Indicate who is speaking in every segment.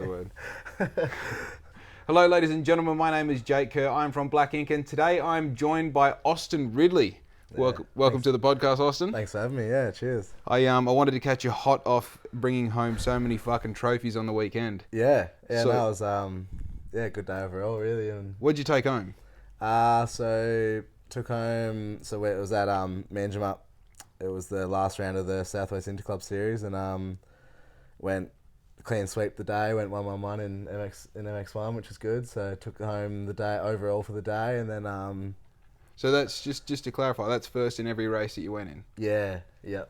Speaker 1: the word. Hello, ladies and gentlemen. My name is Jake Kerr. I'm from BLXCK INK, and today I'm joined by Austin Ridley. Welcome to the podcast, Austin.
Speaker 2: Thanks for having me. Yeah, cheers.
Speaker 1: I wanted to catch you hot off bringing home so many fucking trophies on the weekend.
Speaker 2: Yeah,
Speaker 1: So-
Speaker 2: no, it was good day overall, really. And
Speaker 1: What'd you take home?
Speaker 2: so took home. So it was at Manjimup. It was the last round of the Southwest Interclub Series, and went clean sweep the day. Went 1-1-1 in MX1, which was good. So took home the day overall for the day, and then
Speaker 1: So that's just to clarify, that's first in every race that you went in.
Speaker 2: yeah.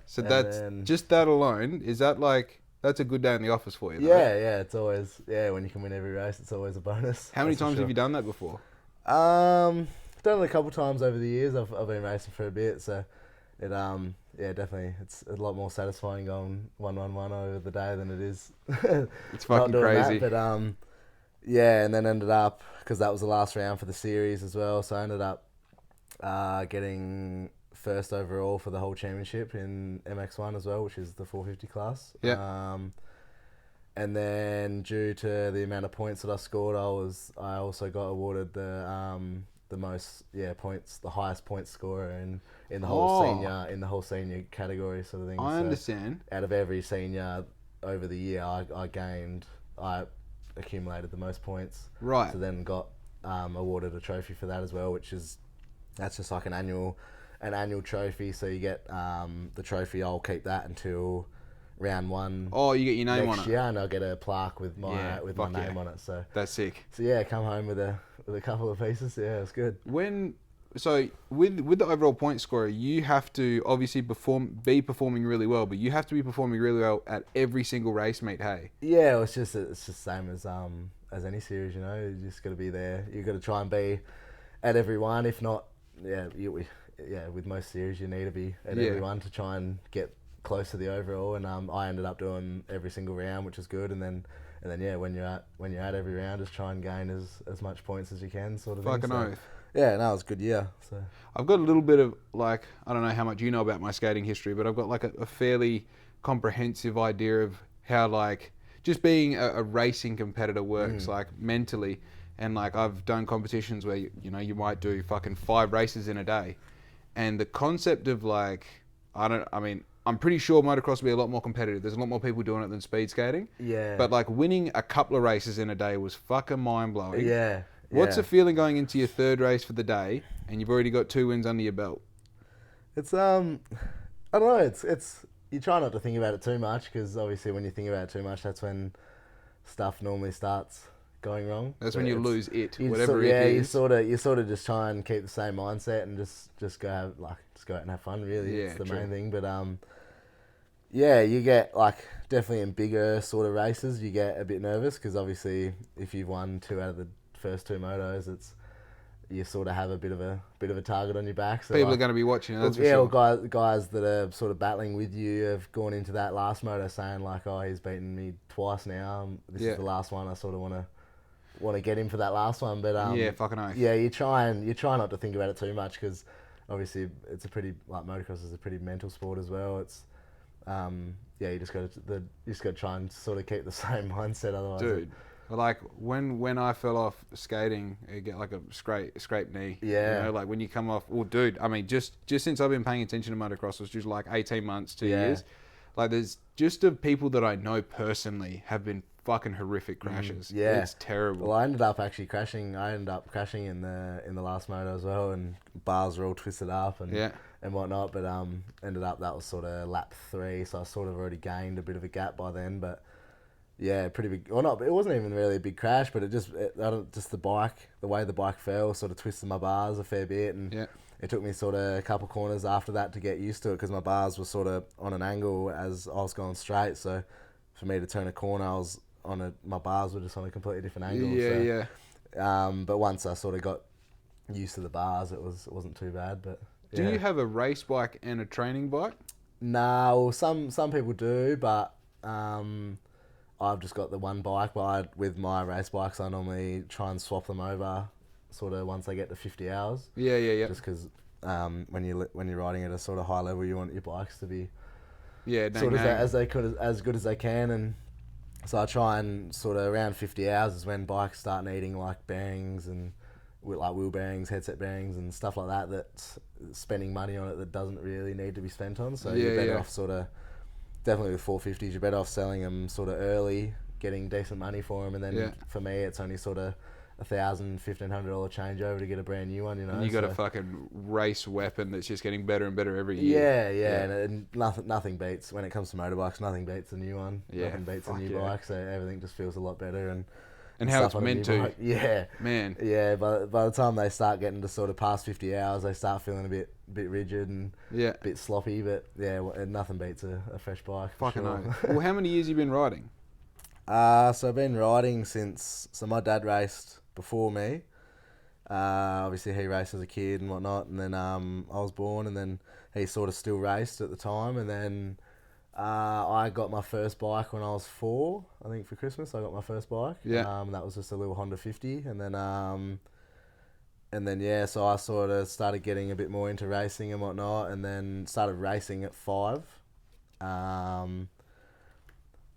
Speaker 1: So
Speaker 2: And
Speaker 1: that's
Speaker 2: then-
Speaker 1: just that alone. Is that like that's a good day in the office for you? Though?
Speaker 2: yeah. It's always when you can win every race, it's always a bonus.
Speaker 1: How many
Speaker 2: that's for
Speaker 1: times
Speaker 2: sure.
Speaker 1: have you done that before?
Speaker 2: Done it a couple times over the years. I've been racing for a bit, so it definitely it's a lot more satisfying going 1-1-1 over the day than it is
Speaker 1: It's fucking crazy.
Speaker 2: That, but and then ended up, because that was the last round for the series as well, so I ended up getting first overall for the whole championship in MX1 as well, which is the 450 class.
Speaker 1: Yeah.
Speaker 2: And then due to the amount of points that I scored, I also got awarded the most points, the highest point scorer in the whole senior category sort of thing.
Speaker 1: I understand.
Speaker 2: Out of every senior over the year, I accumulated the most points.
Speaker 1: Right.
Speaker 2: So then got awarded a trophy for that as well, that's just like an annual trophy. So you get the trophy. I'll keep that until round one.
Speaker 1: Oh, you get your name on
Speaker 2: next
Speaker 1: it.
Speaker 2: year, and I'll get a plaque with my name on it. So
Speaker 1: That's sick.
Speaker 2: So yeah, come home with a couple of pieces. Yeah, it's good.
Speaker 1: With the overall point scorer, you have to obviously be performing really well, but you have to be performing really well at every single race meet. Hey.
Speaker 2: Yeah, it's just the same as any series. You know, you just got to be there. You got to try and be at every one. If not, with most series, you need to be at every one to try and get close to the overall. And I ended up doing every single round, which is good. And then when you're at every round, just try and gain as much points as you can, sort of thing.
Speaker 1: Fucking oath.
Speaker 2: Yeah, no, it was a good year. So
Speaker 1: I've got a little bit of I don't know how much you know about my skating history, but I've got like a fairly comprehensive idea of how just being a racing competitor works mentally. And I've done competitions where you might do fucking 5 races in a day, and the concept of I'm pretty sure motocross will be a lot more competitive. There's a lot more people doing it than speed skating.
Speaker 2: Yeah.
Speaker 1: But winning a couple of races in a day was fucking mind blowing.
Speaker 2: Yeah.
Speaker 1: What's the feeling going into your third race for the day and you've already got 2 wins under your belt?
Speaker 2: It's I don't know. It's you try not to think about it too much, because obviously when you think about it too much, that's when stuff normally starts going wrong.
Speaker 1: That's when you lose
Speaker 2: you
Speaker 1: is.
Speaker 2: you sort of just try and keep the same mindset and just go out and have fun. Really,
Speaker 1: Yeah,
Speaker 2: it's the
Speaker 1: true.
Speaker 2: main thing. But you get definitely in bigger sort of races, you get a bit nervous, because obviously if you've won 2 out of the first 2 motos, you sort of have a bit of a target on your back. So
Speaker 1: People are going to be watching you, that's for sure.
Speaker 2: Well, guys that are sort of battling with you have gone into that last moto saying he's beaten me twice now. This is the last one. I sort of want to get him for that last one. But
Speaker 1: fucking oath.
Speaker 2: yeah, you try not to think about it too much, because obviously it's a pretty motocross is a pretty mental sport as well. It's you just got to try and sort of keep the same mindset, otherwise.
Speaker 1: Dude. When I fell off skating, I get a scraped knee.
Speaker 2: Yeah.
Speaker 1: When you come off. Well, dude, I mean, just since I've been paying attention to motocross, it's just 18 months, 2 years. There's just of people that I know personally have been fucking horrific crashes.
Speaker 2: Yeah.
Speaker 1: It's terrible.
Speaker 2: Well, I ended up actually crashing. In the last moto as well, and bars were all twisted up and whatnot. But ended up, that was sort of lap 3, so I sort of already gained a bit of a gap by then. But yeah, pretty big. Well, not. It wasn't even really a big crash, but just the way the bike fell, sort of twisted my bars a fair bit, and it took me sort of a couple corners after that to get used to it, because my bars were sort of on an angle as I was going straight. So for me to turn a corner, my bars were just on a completely different angle. But once I sort of got used to the bars, it wasn't too bad. But
Speaker 1: do you have a race bike and a training bike?
Speaker 2: Nah, well, some people do, but I've just got the one bike. But with my race bikes, I normally try and swap them over sort of once I get to 50 hours.
Speaker 1: Yeah.
Speaker 2: Just because when you're riding at a sort of high level, you want your bikes to be
Speaker 1: as
Speaker 2: good as they can, and So I try and sort of around 50 hours is when bikes start needing like bearings and like wheel bearings, headset bearings and stuff like that, that's spending money on it that doesn't really need to be spent on. So you're better off sort of, definitely with 450s, you're better off selling them sort of early, getting decent money for them. And then for me, it's only sort of $1,000, $1,500 changeover to get a brand new one, you know.
Speaker 1: And you got a fucking race weapon that's just getting better and better every year.
Speaker 2: Yeah. And nothing beats, when it comes to motorbikes, nothing beats a new one. Nothing beats a new bike, so everything just feels a lot better. And
Speaker 1: how it's meant to.
Speaker 2: Bike. Yeah.
Speaker 1: Man.
Speaker 2: Yeah, by the time they start getting to sort of past 50 hours, they start feeling a bit rigid and a bit sloppy, but nothing beats a fresh bike.
Speaker 1: Fucking sure. Well, how many years have you been riding?
Speaker 2: So I've been riding since, my dad raced before me. Obviously he raced as a kid and whatnot, and then I was born, and then he sort of still raced at the time, and then I got my first bike when I was 4, I think for Christmas I got my first bike. That was just a little Honda 50, and then so I sort of started getting a bit more into racing and whatnot, and then started racing at 5.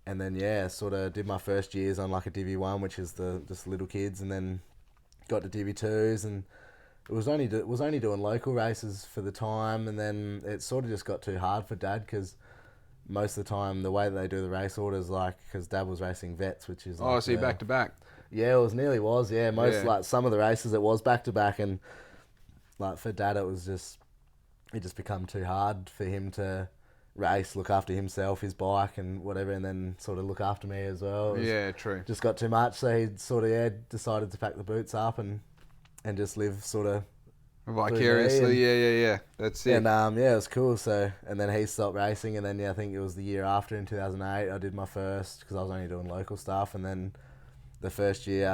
Speaker 2: And then sort of did my first years on like a Divi 1, which is just little kids, and then got to Divi 2s, and it was only doing local races for the time, and then it sort of just got too hard for Dad, because most of the time the way that they do the race orders, like, because Dad was racing vets, which is like,
Speaker 1: so you're back to back.
Speaker 2: Yeah, it was like some of the races it was back to back, and like for Dad it just become too hard for him to race, look after himself, his bike and whatever, and then sort of look after me as well.
Speaker 1: True.
Speaker 2: Just got too much, so he sort of decided to pack the boots up and just live sort of
Speaker 1: vicariously. That's it.
Speaker 2: And it was cool. So, and then he stopped racing, and then I think it was the year after, in 2008, I did my first, because I was only doing local stuff, and then the first year,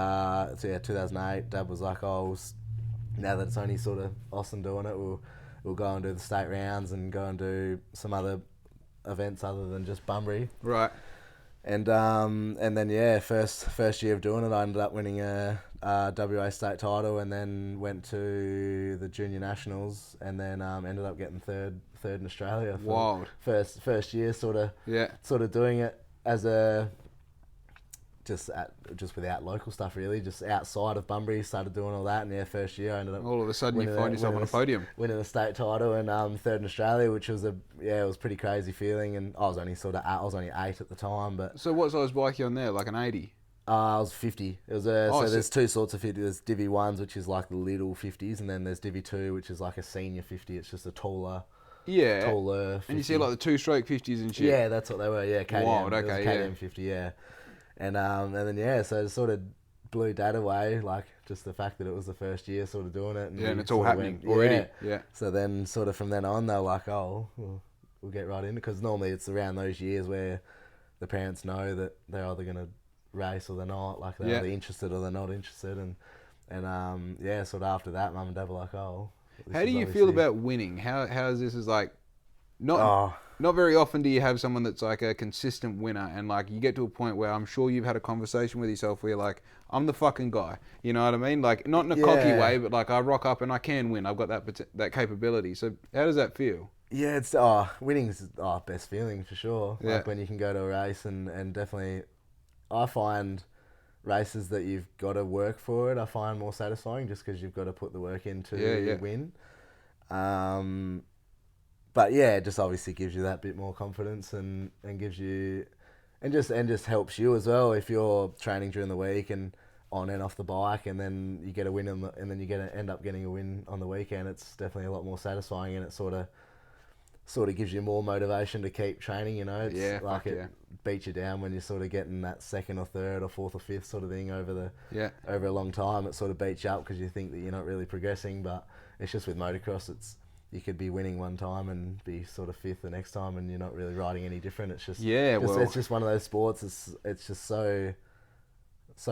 Speaker 2: 2008, Dad was like, now that it's only sort of Austin doing it, we'll go and do the state rounds and go and do some other events other than just Bunbury.
Speaker 1: Right.
Speaker 2: And then first year of doing it, I ended up winning a WA state title, and then went to the junior nationals, and then ended up getting third in Australia.
Speaker 1: Wild.
Speaker 2: First year, sort of doing it as a just without local stuff, really, just outside of Bunbury, started doing all that, and first year I ended up
Speaker 1: all of a sudden you find yourself on a podium,
Speaker 2: winning the state title, and third in Australia, which was it was a pretty crazy feeling, and I was only 8 at the time. But
Speaker 1: so what size bike are you on there, like an 80?
Speaker 2: I was 50. It was so there's two sorts of 50. There's Divi 1s, which is like the little 50s, and then there's Divi 2, which is like a senior 50. It's just a taller 50.
Speaker 1: And you see like the 2-stroke 50s and shit.
Speaker 2: Yeah, that's what they were. Yeah, KTM.
Speaker 1: Wild, okay,
Speaker 2: KTM 50. Yeah. And then so it sort of blew Dad away, like just the fact that it was the first year sort of doing it.
Speaker 1: And it's all happening already. Yeah.
Speaker 2: So then sort of from then on, they were like, we'll get right in it, because normally it's around those years where the parents know that they're either going to race or they're not, like they're either interested or they're not interested. And sort of after that, Mum and Dad were like, how
Speaker 1: do you feel about winning? How is this is like, not very often do you have someone that's like a consistent winner, and like you get to a point where I'm sure you've had a conversation with yourself where you're like, I'm the fucking guy. You know what I mean? Like, not in a cocky way, but like I rock up and I can win. I've got that capability. So how does that feel?
Speaker 2: Yeah, it's winning's best feeling for sure.
Speaker 1: Yeah.
Speaker 2: Like when you can go to a race, and definitely I find races that you've got to work for it, I find more satisfying, just because you've got to put the work in to win. But it just obviously gives you that bit more confidence, and gives you, and just helps you as well if you're training during the week and on and off the bike, and then you get a win and then you end up getting a win on the weekend. It's definitely a lot more satisfying, and it sort of gives you more motivation to keep training. You know, it beats you down when you're sort of getting that second or third or fourth or fifth sort of thing over a long time. It sort of beats you up because you think that you're not really progressing, but it's just with motocross, you could be winning one time and be sort of fifth the next time, and you're not really riding any different. It's just it's just one of those sports. It's just so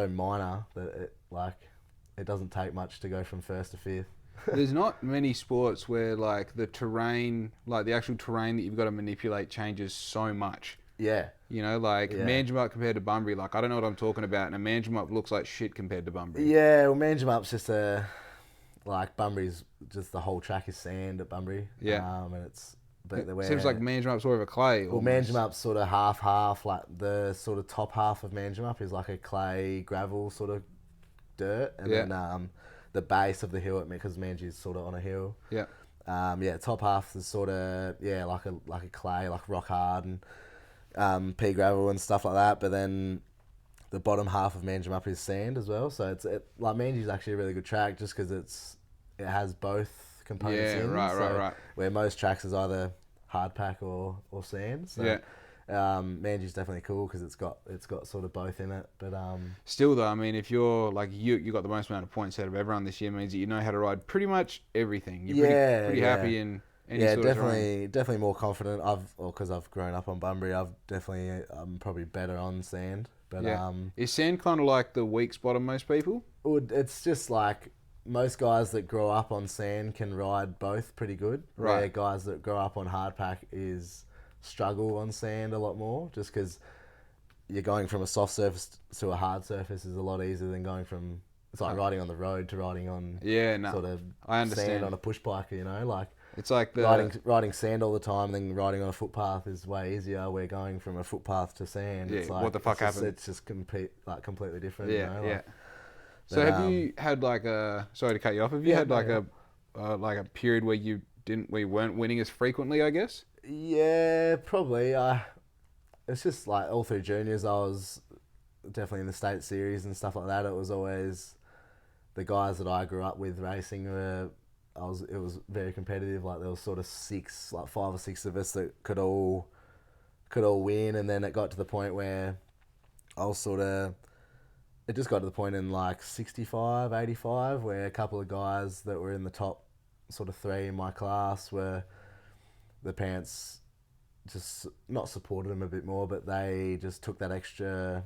Speaker 2: minor that it doesn't take much to go from first to fifth.
Speaker 1: There's not many sports where like the terrain, like the actual terrain that you've got to manipulate, changes so much.
Speaker 2: Yeah.
Speaker 1: You know, like Manjimup compared to Bunbury, like I don't know what I'm talking about, and a Manjimup looks like shit compared to Bunbury.
Speaker 2: Yeah, well, Manjimup's just like Bunbury's just the whole track is sand at Bunbury.
Speaker 1: Yeah.
Speaker 2: And it's But
Speaker 1: it seems like Manjimup sort of a clay.
Speaker 2: Well, Manjimup's sort of half. Like the sort of top half of Manjimup is like a clay gravel sort of dirt, and then the base of the hill, because Manji's sort of on a hill.
Speaker 1: Yeah.
Speaker 2: Top half is sort of like a clay, like rock hard and pea gravel and stuff like that. But then the bottom half of Manjimup is sand as well. So like Manji's actually a really good track just because it has both components in.
Speaker 1: Right.
Speaker 2: Where most tracks is either hard pack or sand. So, Manji's definitely cool because it's got sort of both in it. But
Speaker 1: still though, I mean, if you're like you got the most amount of points out of everyone this year, means that you know how to ride pretty much everything. You're pretty happy in any sort of terrain.
Speaker 2: Definitely more confident. Because I've grown up on Bunbury, I'm probably better on sand. But
Speaker 1: is sand kind of like the weak spot of most people?
Speaker 2: It's just like most guys that grow up on sand can ride both pretty good.
Speaker 1: Right.
Speaker 2: Where guys that grow up on hard pack struggle on sand a lot more, just because you're going from a soft surface to a hard surface is a lot easier than going from riding on the road to riding on sort of
Speaker 1: I understand.
Speaker 2: sand on a push bike. Like
Speaker 1: it's like
Speaker 2: riding sand all the time, then riding on a footpath is way easier. We're going from a footpath to sand.
Speaker 1: Yeah,
Speaker 2: it's like,
Speaker 1: what the fuck happened?
Speaker 2: It's just completely different.
Speaker 1: Yeah. So have you had like sorry to cut you off? Have you had like a period where you weren't winning as frequently, I guess?
Speaker 2: Yeah, probably. It's just like all through juniors, I was definitely in the state series and stuff like that. It was always the guys that I grew up with racing it was very competitive. Like there was sort of 5 or 6 of us that could all win, and then it got to the point where it just got to the point in like 65, 85 where a couple of guys that were in the top sort of 3 in my class were the parents just not supported them a bit more, but they just took that extra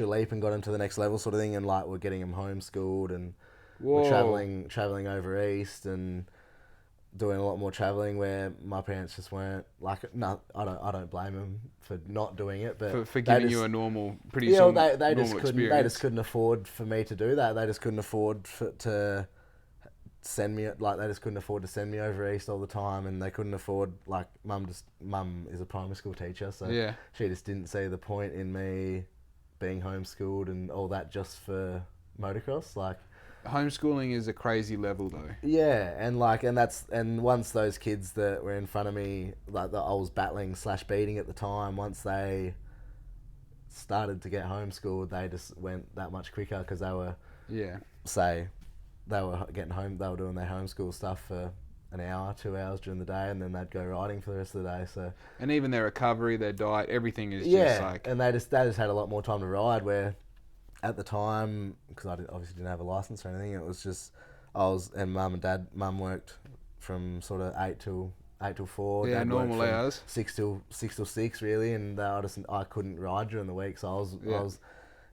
Speaker 2: leap and got them to the next level sort of thing, and like we're getting them homeschooled and we're traveling over east and doing a lot more traveling where my parents just weren't like. No, I don't blame them for not doing it, but
Speaker 1: for giving you a normal, pretty
Speaker 2: they just couldn't afford for me to do that. They just couldn't afford to send me they just couldn't afford to send me over east all the time, and they couldn't afford like mum is a primary school teacher, so she just didn't see the point in me being homeschooled and all that just for motocross. Like
Speaker 1: homeschooling is a crazy level though.
Speaker 2: Yeah, and once those kids that were in front of me, like that I was battling / beating at the time, once they started to get homeschooled, they just went that much quicker because they were they were getting home. They were doing their homeschool stuff for an hour, 2 hours during the day, and then they'd go riding for the rest of the day. So
Speaker 1: and even their recovery, their diet, everything is just like
Speaker 2: and they just had a lot more time to ride. Where at the time, because I obviously didn't have a license or anything, it was just Mum worked from sort of 8 till 4.
Speaker 1: Yeah, normal hours.
Speaker 2: 6 till 6 really, and I couldn't ride during the week, so I was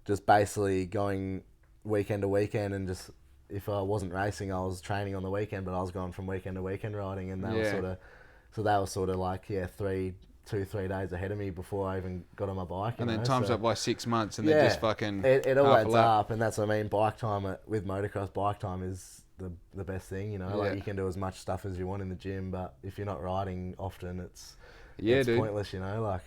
Speaker 2: just basically going weekend to weekend, and just if I wasn't racing, I was training on the weekend, but I was going from weekend to weekend riding, and they were sort of like 3 days ahead of me before I even got on my bike.
Speaker 1: And then time's up by 6 months, and they're just fucking.
Speaker 2: It all adds up, and that's what I mean. Bike time with motocross, bike time is the best thing, Like you can do as much stuff as you want in the gym, but if you're not riding often, it's pointless, Like.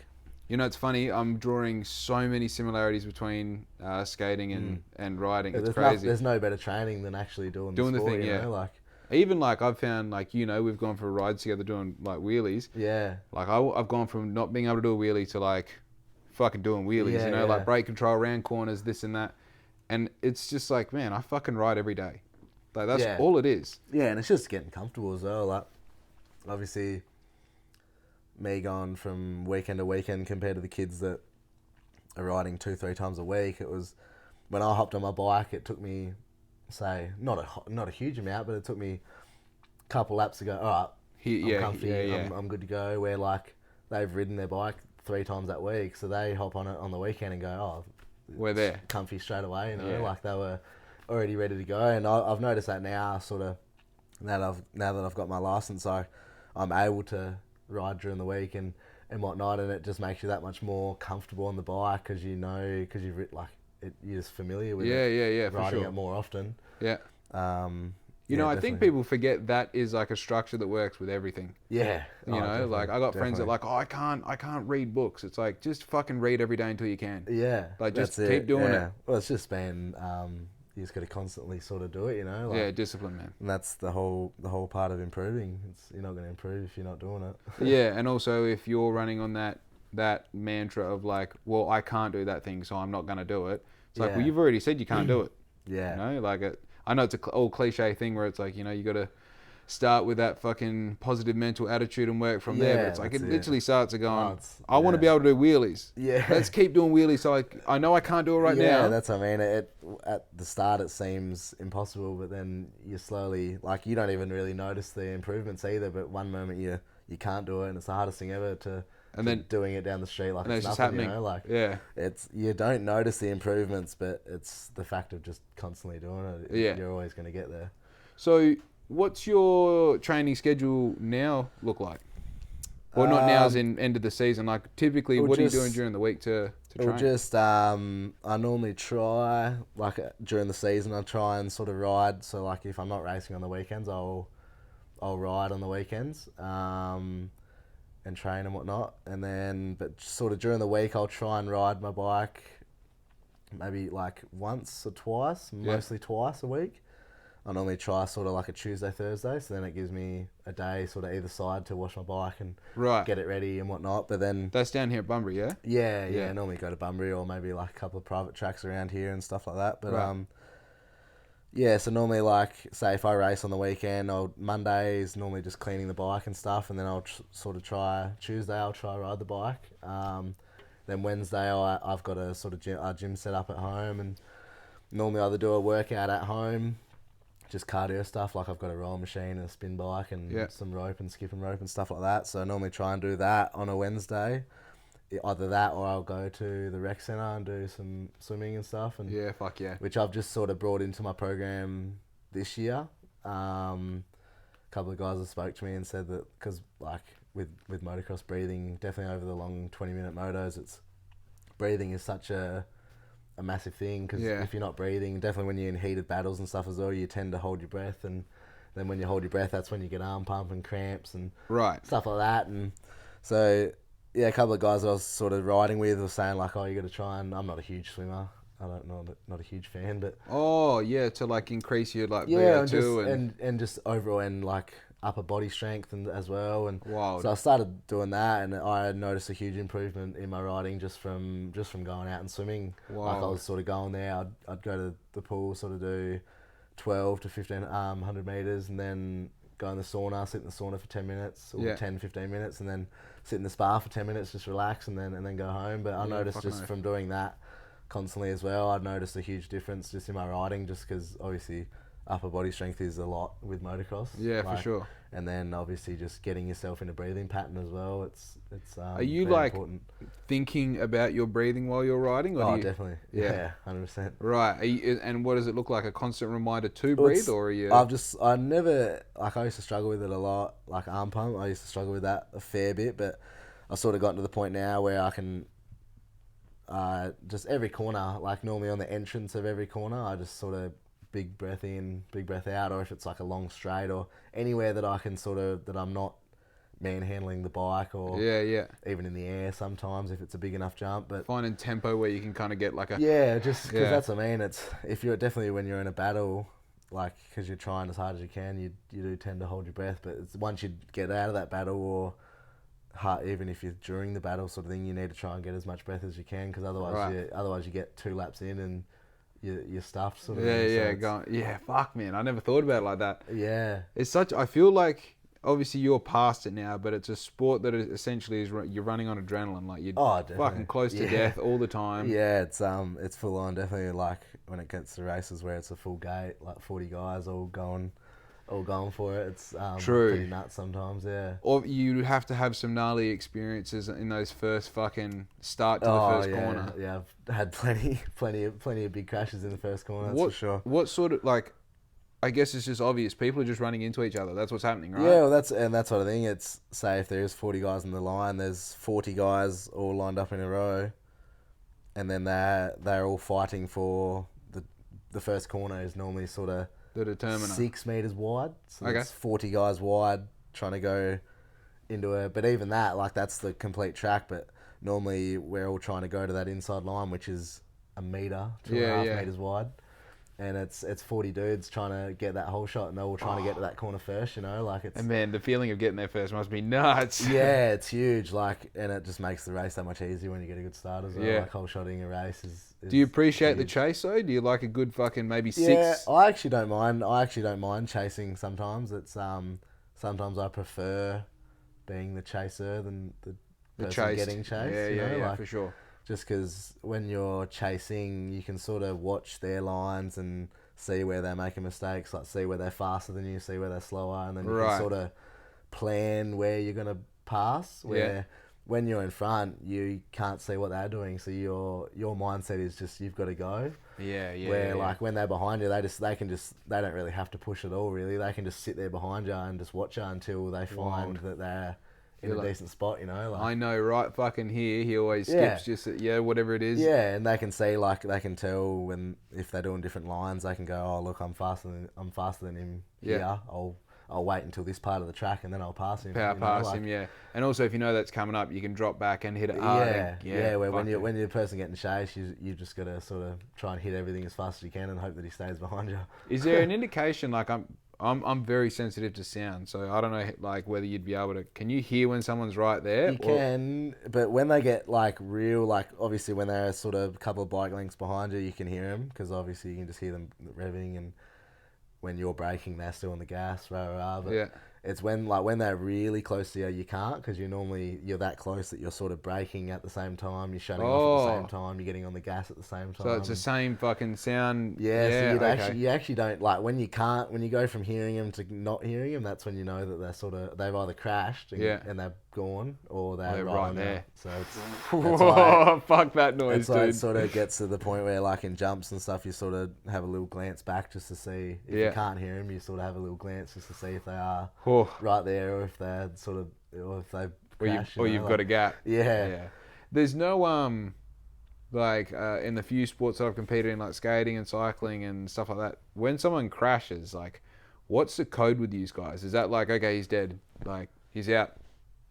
Speaker 1: It's funny. I'm drawing so many similarities between skating and riding. It's crazy.
Speaker 2: There's no better training than actually doing the sport,
Speaker 1: thing. Even like I've found we've gone for rides together doing like wheelies.
Speaker 2: Yeah.
Speaker 1: Like I've gone from not being able to do a wheelie to like fucking doing wheelies. Like brake control, round corners, this and that, and it's just like, man, I fucking ride every day. Like that's all it is.
Speaker 2: Yeah, and it's just getting comfortable as well. Like obviously, me going from weekend to weekend compared to the kids that are riding 2-3 times a week, it was when I hopped on my bike, it took me, say, not a huge amount, but it took me a couple laps to go, all right, I'm comfy, I'm good to go, where like they've ridden their bike 3 times that week, so they hop on it on the weekend and go, oh,
Speaker 1: we're there.
Speaker 2: Comfy straight away, like they were already ready to go. And I've noticed that now, sort of, now that I've got my license, I'm able to ride during the week and whatnot, and it just makes you that much more comfortable on the bike because you're just familiar with riding it more often.
Speaker 1: Yeah. You know, I think people forget that is like a structure that works with everything.
Speaker 2: Yeah.
Speaker 1: You know, like I got friends that are like, oh, I can't read books. It's like, just fucking read every day until you can.
Speaker 2: Yeah.
Speaker 1: Like, just keep doing it.
Speaker 2: Well, it's just been, you just got to constantly sort of do it, you know? Like,
Speaker 1: yeah, discipline, man.
Speaker 2: And that's the whole part of improving. You're not going to improve if you're not doing it.
Speaker 1: Yeah, and also if you're running on that mantra of like, well, I can't do that thing, so I'm not going to do it. It's like, well, you've already said you can't do it.
Speaker 2: Yeah.
Speaker 1: You know, like I know it's an old cliche thing where it's like, you know, you got to start with that fucking positive mental attitude and work from there. But it's like, it literally starts to going, I want to be able to do wheelies.
Speaker 2: Yeah.
Speaker 1: Let's keep doing wheelies. So I know I can't do it right now.
Speaker 2: Yeah, that's what I mean. At the start, it seems impossible, but then you slowly, like, you don't even really notice the improvements either. But one moment you can't do it, and it's the hardest thing ever to then doing it down the street like it's
Speaker 1: just
Speaker 2: nothing,
Speaker 1: happening.
Speaker 2: you know? Like, you don't notice the improvements, but it's the fact of just constantly doing it.
Speaker 1: Yeah.
Speaker 2: You're always going to get there.
Speaker 1: So what's your training schedule now look like? Or not now as in end of the season. Like, typically, what are you doing during the week to train?
Speaker 2: Just, I normally try, like, during the season, I try and sort of ride. So, like, if I'm not racing on the weekends, I'll ride on the weekends. And train and whatnot, and then but sort of during the week I'll try and ride my bike maybe like once or twice, mostly twice a week. I normally try sort of like a Tuesday, Thursday, so then it gives me a day sort of either side to wash my bike and get it ready and whatnot. But then
Speaker 1: that's down here at Bunbury, yeah?
Speaker 2: Yeah. I normally go to Bunbury or maybe like a couple of private tracks around here and stuff like that. But yeah, so normally, like, say if I race on the weekend, Monday is normally just cleaning the bike and stuff, and then I'll sort of Tuesday I'll try ride the bike. Then Wednesday I've got a sort of gym set up at home, and normally either do a workout at home, just cardio stuff, like I've got a roll machine and a spin bike and some rope and skipping rope and stuff like that. So I normally try and do that on a Wednesday. Either that or I'll go to the rec centre and do some swimming and stuff. And which I've just sort of brought into my program this year. A couple of guys have spoke to me and said that, because like with motocross, breathing, definitely over the long 20-minute motos, breathing is such a massive thing, because if you're not breathing, definitely when you're in heated battles and stuff as well, you tend to hold your breath, and then when you hold your breath, that's when you get arm pump and cramps and stuff like that. And so yeah, a couple of guys that I was sort of riding with were saying like, oh, you got to try, and I'm not a huge swimmer. I don't know, not a huge fan, but
Speaker 1: to like increase your like VO2
Speaker 2: and just overall and like upper body strength and as well. And
Speaker 1: wow.
Speaker 2: So I started doing that, and I noticed a huge improvement in my riding just from going out and swimming.
Speaker 1: Wow.
Speaker 2: Like I was sort of going there, I'd go to the pool, sort of do 12 to 100 meters, and then go in the sauna, sit in the sauna for 10 minutes or 10, 15 minutes, and then sit in the spa for 10 minutes, just relax, and then go home. But I noticed just from doing that constantly as well, I noticed a huge difference just in my riding, just because obviously upper body strength is a lot with motocross.
Speaker 1: Yeah, for sure.
Speaker 2: And then obviously just getting yourself in a breathing pattern as well. It's
Speaker 1: Are you
Speaker 2: very
Speaker 1: like
Speaker 2: important.
Speaker 1: Thinking about your breathing while you're riding? Or
Speaker 2: definitely. Yeah, 100%.
Speaker 1: Right. And what does it look like? A constant reminder to breathe, or are you?
Speaker 2: I never, like, I used to struggle with it a lot, like arm pump. I used to struggle with that a fair bit, but I've sort of gotten to the point now where I can just every corner, like normally on the entrance of every corner, I just sort of big breath in, big breath out, or if it's like a long straight or anywhere that I can that I'm not manhandling the bike, or even in the air sometimes if it's a big enough jump. But
Speaker 1: finding tempo where you can kind of get like a
Speaker 2: just because that's what I mean. It's if you're definitely when you're in a battle, like because you're trying as hard as you can, you do tend to hold your breath. But it's once you get out of that battle, or even if you're during the battle sort of thing, you need to try and get as much breath as you can, because otherwise you get 2 laps in and you're stuffed sort of.
Speaker 1: Fuck, man, I never thought about it like that.
Speaker 2: It's
Speaker 1: such, I feel like obviously you're past it now, but it's a sport that essentially is you're running on adrenaline, like you're fucking close to death all the time.
Speaker 2: It's full on, definitely. Like when it gets to races where it's a full gate, like 40 guys all going for it. It's pretty nuts sometimes,
Speaker 1: Or you have to have some gnarly experiences in those first fucking start to the first corner.
Speaker 2: Yeah, I've had plenty of big crashes in the first corner, that's for sure.
Speaker 1: What sort of, like, I guess it's just obvious, people are just running into each other. That's what's happening, right?
Speaker 2: Yeah, well, that's sort of thing. It's, say if there's 40 guys in the line, there's 40 guys all lined up in a row, and then they're all fighting for the first corner is normally sort of
Speaker 1: the determiner?
Speaker 2: 6 meters wide. So
Speaker 1: Okay.
Speaker 2: it's 40 guys wide trying to go into it. But even that, like that's the complete track. But normally we're all trying to go to that inside line, which is a meter, 2.5 meters wide. And it's 40 dudes trying to get that whole shot, and they're all trying to get to that corner first, you know, like it's...
Speaker 1: And man, the feeling of getting there first must be nuts.
Speaker 2: Yeah, it's huge, like, and it just makes the race that much easier when you get a good start as well.
Speaker 1: Yeah.
Speaker 2: Like, whole shotting a race is
Speaker 1: Do you appreciate
Speaker 2: huge.
Speaker 1: the chase, though? Do you like a good fucking maybe 6?
Speaker 2: Yeah, I actually don't mind. I actually don't mind chasing sometimes. It's, sometimes I prefer being the chaser than the person getting chased.
Speaker 1: Yeah, for sure.
Speaker 2: Just because when you're chasing, you can sort of watch their lines and see where they're making mistakes, like see where they're faster than you, see where they're slower, and then you can sort of plan where you're going to pass. Where when you're in front, you can't see what they're doing, so your mindset is just you've got to go. Where like when they're behind you, they don't really have to push at all. Really, they can just sit there behind you and just watch you until they find that they're in a decent spot, you know. Like,
Speaker 1: I know, right fucking here, he always skips just at, whatever it is.
Speaker 2: Yeah, and they can see, like, they can tell if they're doing different lines, they can go, oh, look, I'm faster than him here. I'll wait until this part of the track and then I'll pass him.
Speaker 1: Him. And also, if you know that's coming up, you can drop back and hit it hard.
Speaker 2: Where when you're the person getting chased, you just got to sort of try and hit everything as fast as you can and hope that he stays behind you.
Speaker 1: Is there an indication, like, I'm very sensitive to sound, so I don't know, like, whether you'd be able to... Can you hear when someone's right there?
Speaker 2: You can, but when they get, like, real, like, obviously when they're sort of a couple of bike lengths behind you, you can hear them, because obviously you can just hear them revving, and when you're braking, they're still on the gas, but it's when they're really close to you, you can't, because you're that close that you're sort of braking at the same time, you're shutting off at the same time, you're getting on the gas at the same time.
Speaker 1: So it's the same fucking sound.
Speaker 2: So you actually don't, like, when you go from hearing them to not hearing them, that's when you know that they've either crashed and they're gone, or they're right there. So that's why,
Speaker 1: fuck that noise,
Speaker 2: dude.
Speaker 1: dude.
Speaker 2: It sort of gets to the point where, like, in jumps and stuff, you sort of have a little glance back just to see if you can't hear them. You sort of have a little glance just to see if they are right there, or if they're or if they crash,
Speaker 1: you've got a gap.
Speaker 2: Yeah.
Speaker 1: There's no in the few sports that I've competed in, like skating and cycling and stuff like that, when someone crashes, like, what's the code with these guys? Is that like, okay, he's dead, like, he's out?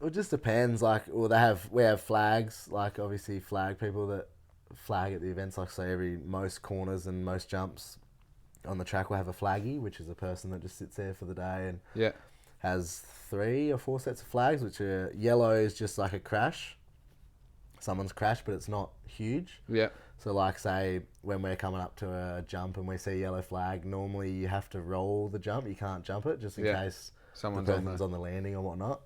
Speaker 2: It just depends. Like, well, we have flags. Like, obviously, flag people that flag at the events. Like, say, most corners and most jumps on the track will have a flaggy, which is a person that just sits there for the day and has 3 or 4 sets of flags, which are yellow is just like a crash. Someone's crashed, but it's not huge.
Speaker 1: Yeah.
Speaker 2: So, like, say, when we're coming up to a jump and we see a yellow flag, normally you have to roll the jump. You can't jump it, just in case someone's on the landing or whatnot.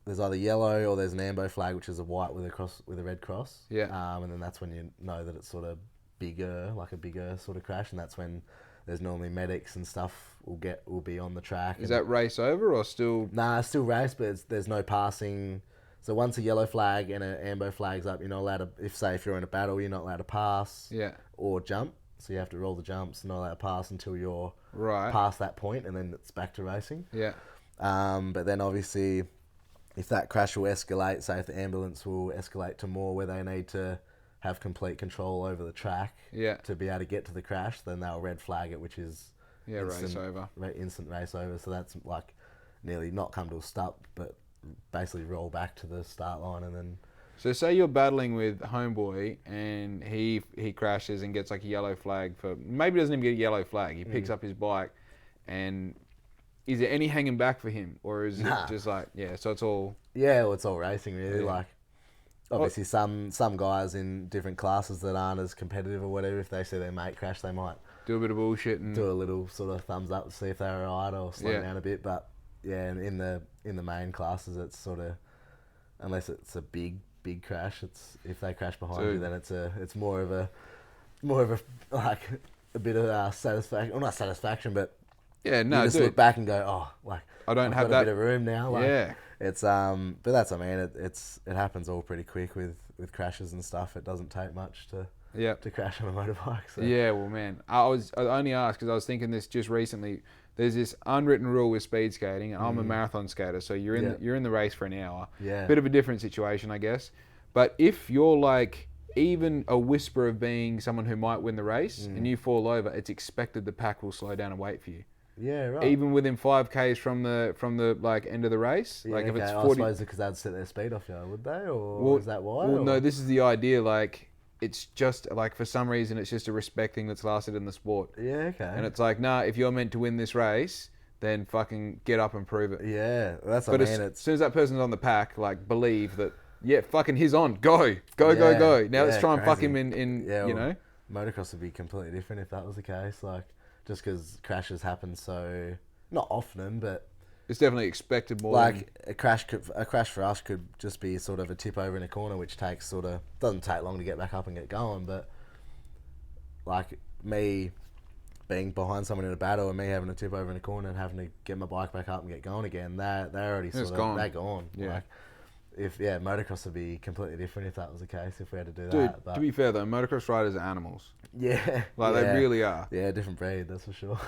Speaker 2: There's either yellow or there's an ambo flag, which is a white with a red cross. Yeah. And then that's when you know that it's sort of bigger, like a bigger sort of crash, and that's when there's normally medics and stuff will be on the track.
Speaker 1: Is that race over or still?
Speaker 2: Nah, still race, but there's no passing. So once a yellow flag and an ambo flag's up, you're not allowed to. If you're in a battle, you're not allowed to pass. Or jump. So you have to roll the jumps, not allowed to pass until you're past that point, and then it's back to racing. Yeah. But then obviously, if that crash will escalate, say if the ambulance will escalate to more where they need to have complete control over the track to be able to get to the crash, then they'll red flag it, which is
Speaker 1: race over.
Speaker 2: Instant race over. So that's like nearly not come to a stop, but basically roll back to the start line and then...
Speaker 1: So say you're battling with Homeboy and he crashes and gets like a yellow flag for... Maybe doesn't even get a yellow flag. He picks up his bike and... Is there any hanging back for him? Or is it just like... Yeah, so it's all...
Speaker 2: Yeah, well, it's all racing really. Like, obviously some guys in different classes that aren't as competitive or whatever, if they see their mate crash, they might...
Speaker 1: Do a bit of bullshit and...
Speaker 2: Do a little sort of thumbs up to see if they're alright or slow down a bit. But yeah, in the main classes, it's sort of... Unless it's a big crash, it's if they crash behind you, then it's more of a like a bit of satisfaction, well, not satisfaction, but you just look back and go, oh, like
Speaker 1: I don't have
Speaker 2: got
Speaker 1: that
Speaker 2: a bit of room now. Like, it's but that's it happens all pretty quick with crashes and stuff. It doesn't take much to crash on a motorbike. So.
Speaker 1: Yeah, well, man, I only asked because I was thinking this just recently. There's this unwritten rule with speed skating, and I'm a marathon skater, so you're in the race for an hour.
Speaker 2: Yeah.
Speaker 1: Bit of a different situation, I guess. But if you're like even a whisper of being someone who might win the race and you fall over, it's expected the pack will slow down and wait for you.
Speaker 2: Yeah, right.
Speaker 1: Even within 5Ks from the like end of the race,
Speaker 2: Yeah,
Speaker 1: like if
Speaker 2: okay.
Speaker 1: it's
Speaker 2: I
Speaker 1: 40,
Speaker 2: suppose because they'd set their speed off you, would they? Or is that why?
Speaker 1: Well, no, this is the idea. Like, it's just like for some reason it's just a respect thing that's lasted in the sport.
Speaker 2: Yeah, okay.
Speaker 1: And it's like, nah, if you're meant to win this race, then fucking get up and prove it.
Speaker 2: Yeah, that's what
Speaker 1: But
Speaker 2: I mean.
Speaker 1: as soon as that person's on the pack, like, believe that, yeah, fucking he's on, go. Now let's try and fuck him in
Speaker 2: yeah,
Speaker 1: you know.
Speaker 2: Motocross would be completely different if that was the case. Like, just because crashes happen so not often, but
Speaker 1: it's definitely expected more.
Speaker 2: Like a crash for us could just be sort of a tip over in a corner, which doesn't take long to get back up and get going. But like me being behind someone in a battle and me having a tip over in a corner and having to get my bike back up and get going again, they're already they're gone.
Speaker 1: Yeah.
Speaker 2: Like, motocross would be completely different if that was the case, if we had to do
Speaker 1: Dude,
Speaker 2: that. But
Speaker 1: to be fair though, motocross riders are animals.
Speaker 2: Yeah.
Speaker 1: Like they really are.
Speaker 2: Yeah, different breed, that's for sure.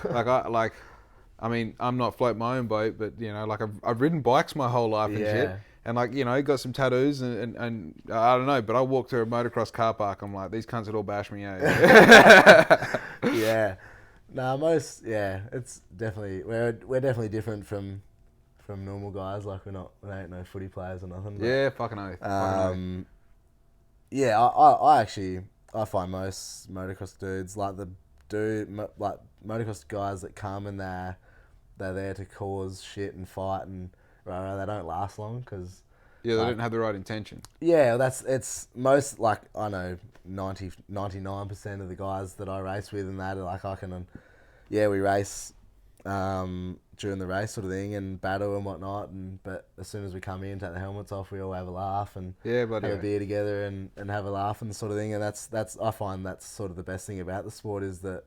Speaker 1: I mean, I'm not float my own boat, but you know, like I've ridden bikes my whole life and shit. And like, you know, got some tattoos and I don't know, but I walk through a motocross car park, I'm like, these cunts would all bash me out.
Speaker 2: Yeah. It's definitely, we're definitely different from normal guys. Like we ain't no footy players or nothing. But,
Speaker 1: yeah, fucking oath.
Speaker 2: Yeah, I find most motocross dudes like motocross guys that come and they're there to cause shit and fight and they don't last long because
Speaker 1: they don't have the right intention.
Speaker 2: Yeah, it's most, like, I know 99% of the guys that I race with and that are like, we race during the race sort of thing and battle and whatnot, but as soon as we come in, take the helmets off, we all have a laugh and have a beer together and have a laugh and sort of thing. And that's I find that's sort of the best thing about the sport is that,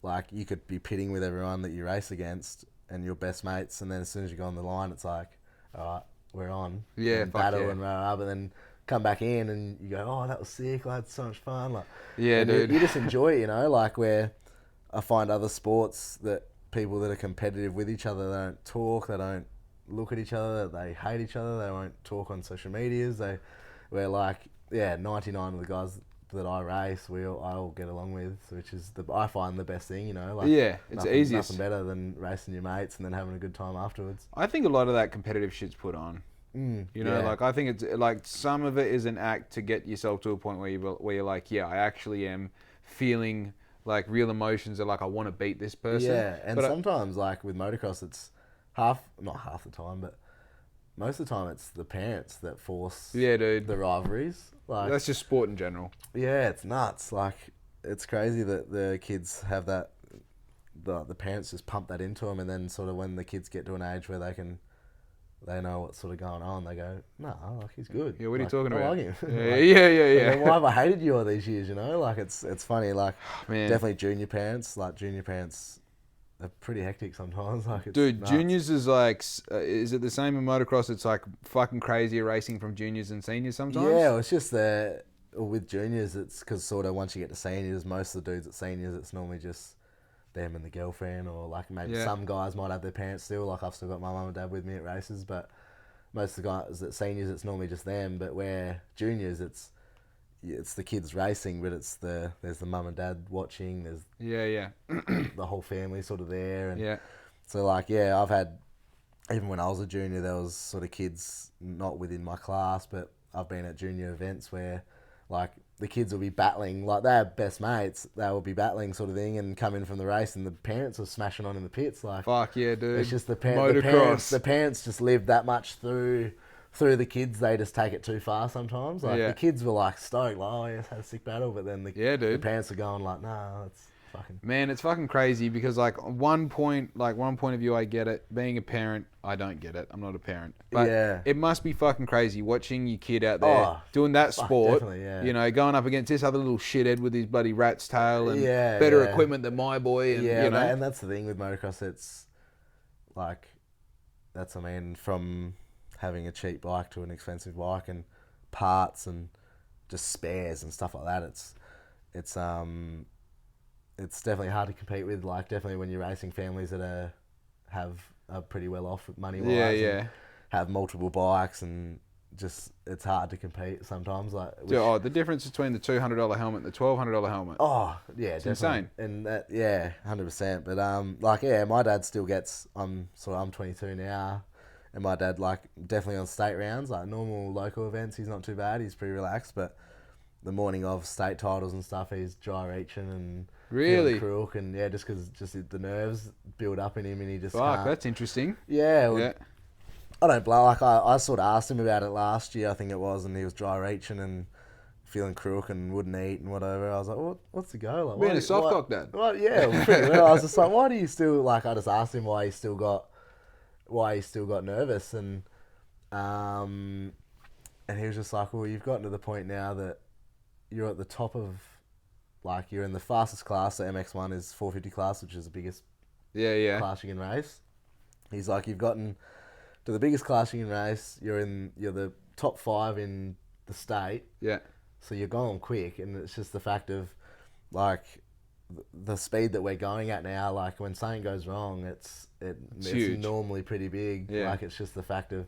Speaker 2: like, you could be pitting with everyone that you race against and your best mates, and then as soon as you go on the line, it's like, all right, we're on.
Speaker 1: Yeah,
Speaker 2: and battle and but then come back in and you go, oh, that was sick, like, it's so much fun. Like,
Speaker 1: yeah, dude.
Speaker 2: You just enjoy it, you know, like where I find other sports that people that are competitive with each other, they don't talk, they don't look at each other, they hate each other, they won't talk on social medias. We're like, 99 of the guys that I race, I all get along with, which is I find the best thing, you know. Like,
Speaker 1: it's easiest.
Speaker 2: Nothing better than racing your mates and then having a good time afterwards.
Speaker 1: I think a lot of that competitive shit's put on. You know, like, I think it's like some of it is an act to get yourself to a point where you're like, I actually am feeling like real emotions are like, I want to beat this person.
Speaker 2: Yeah, and sometimes like with motocross, it's not half the time, but most of the time it's the parents that force the rivalries. Like,
Speaker 1: that's just sport in general. Yeah,
Speaker 2: it's nuts. Like, it's crazy that the kids have that. The parents just pump that into them, and then sort of when the kids get to an age where they know what's sort of going on, they go, nah, like, he's good.
Speaker 1: Yeah, what are you talking about?
Speaker 2: I like him.
Speaker 1: Yeah.
Speaker 2: Why have I hated you all these years, you know? Like, it's funny. Like,
Speaker 1: man.
Speaker 2: Definitely junior parents are pretty hectic sometimes. Like, it's
Speaker 1: dude,
Speaker 2: nuts.
Speaker 1: Juniors is like, is it the same in motocross? It's like fucking crazy racing from juniors and seniors sometimes?
Speaker 2: Yeah, well, it's just that with juniors, it's because sort of once you get to seniors, most of the dudes at seniors, it's normally just them and the girlfriend, or like maybe some guys might have their parents still. Like, I've still got my mum and dad with me at races, but most of the guys at seniors, it's normally just them. But where juniors, it's the kids racing, but there's the mum and dad watching. There's the whole family sort of there, and so like I've had, even when I was a junior, there was sort of kids not within my class, but I've been at junior events where like the kids will be battling, like they're best mates, they will be battling sort of thing and come in from the race and the parents are smashing on in the pits. Like,
Speaker 1: fuck yeah, dude.
Speaker 2: It's just the parents just live that much through the kids. They just take it too far sometimes. Like, the kids were like stoked, like, oh yes, had a sick battle, but then the parents are going like, nah, it's fucking...
Speaker 1: Man, it's fucking crazy because like one point of view, I get it. Being a parent, I don't get it. I'm not a parent. But it must be fucking crazy watching your kid out there doing that sport. You know, going up against this other little shithead with his bloody rat's tail and better equipment than my boy. And, you know?
Speaker 2: And that's the thing with motocross. It's like, from having a cheap bike to an expensive bike and parts and just spares and stuff like that. It's definitely hard to compete with. Like, definitely when you're racing families that are pretty well off money wise, have multiple bikes and just it's hard to compete sometimes. Like,
Speaker 1: the difference between the $200 helmet and the $1,200 helmet.
Speaker 2: Oh yeah,
Speaker 1: it's
Speaker 2: definitely.
Speaker 1: insane.
Speaker 2: And that, yeah, 100%. But like, yeah, my dad still gets. I'm 22 now, and my dad like definitely on state rounds, like normal local events. He's not too bad. He's pretty relaxed. But the morning of state titles and stuff, he's dry reaching and
Speaker 1: really
Speaker 2: crook, and yeah, just because the nerves build up in him, and he just
Speaker 1: fuck. That's interesting.
Speaker 2: Yeah. Well,
Speaker 1: yeah.
Speaker 2: I don't blame. Like I sort of asked him about it last year, I think it was, and he was dry reaching and feeling crook and wouldn't eat and whatever. I was like, what's the go? Like,
Speaker 1: being a soft cock dad.
Speaker 2: Well, yeah, pretty well. I was just like, why do you still like? I just asked him why he still got nervous, and he was just like, well, you've gotten to the point now that you're at the top of, like, you're in the fastest class. So MX1 is 450 class, which is the biggest class you can race. He's like, you've gotten to the biggest class you can race. You're the top 5 in the state.
Speaker 1: Yeah.
Speaker 2: So you're going quick, and it's just the fact of, like, the speed that we're going at now. Like, when something goes wrong, it's normally pretty big.
Speaker 1: Yeah.
Speaker 2: Like, it's just the fact of,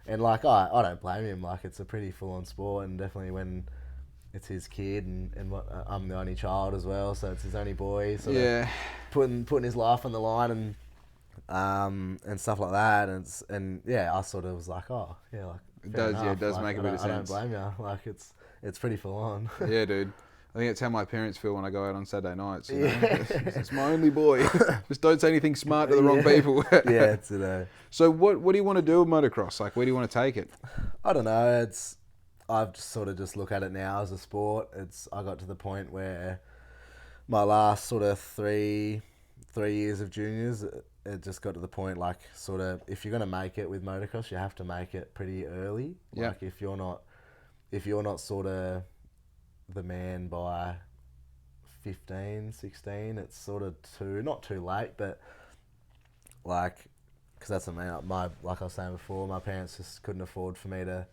Speaker 2: and like I don't blame him. Like, it's a pretty full on sport, and definitely when it's his kid, and what I'm the only child as well, so it's his only boy. So
Speaker 1: yeah,
Speaker 2: putting his life on the line and stuff like that, and yeah, I sort of was like, oh yeah, like
Speaker 1: it does
Speaker 2: enough.
Speaker 1: Yeah, it does
Speaker 2: like,
Speaker 1: make a bit of sense.
Speaker 2: I don't blame you. Like, it's pretty full on.
Speaker 1: Yeah, dude. I think it's how my parents feel when I go out on Saturday nights. You know? It's my only boy. Just don't say anything smart to the wrong people.
Speaker 2: Yeah, it's
Speaker 1: So what do you want to do with motocross? Like, where do you want to take it?
Speaker 2: I don't know. I've just sort of look at it now as a sport. I got to the point where my last sort of three years of juniors, it just got to the point, like, sort of, if you're going to make it with motocross, you have to make it pretty early.
Speaker 1: Yeah.
Speaker 2: Like, if you're not sort of the man by 15, 16, it's sort of not too late, but like, because that's the main, like I was saying before, my parents just couldn't afford for me to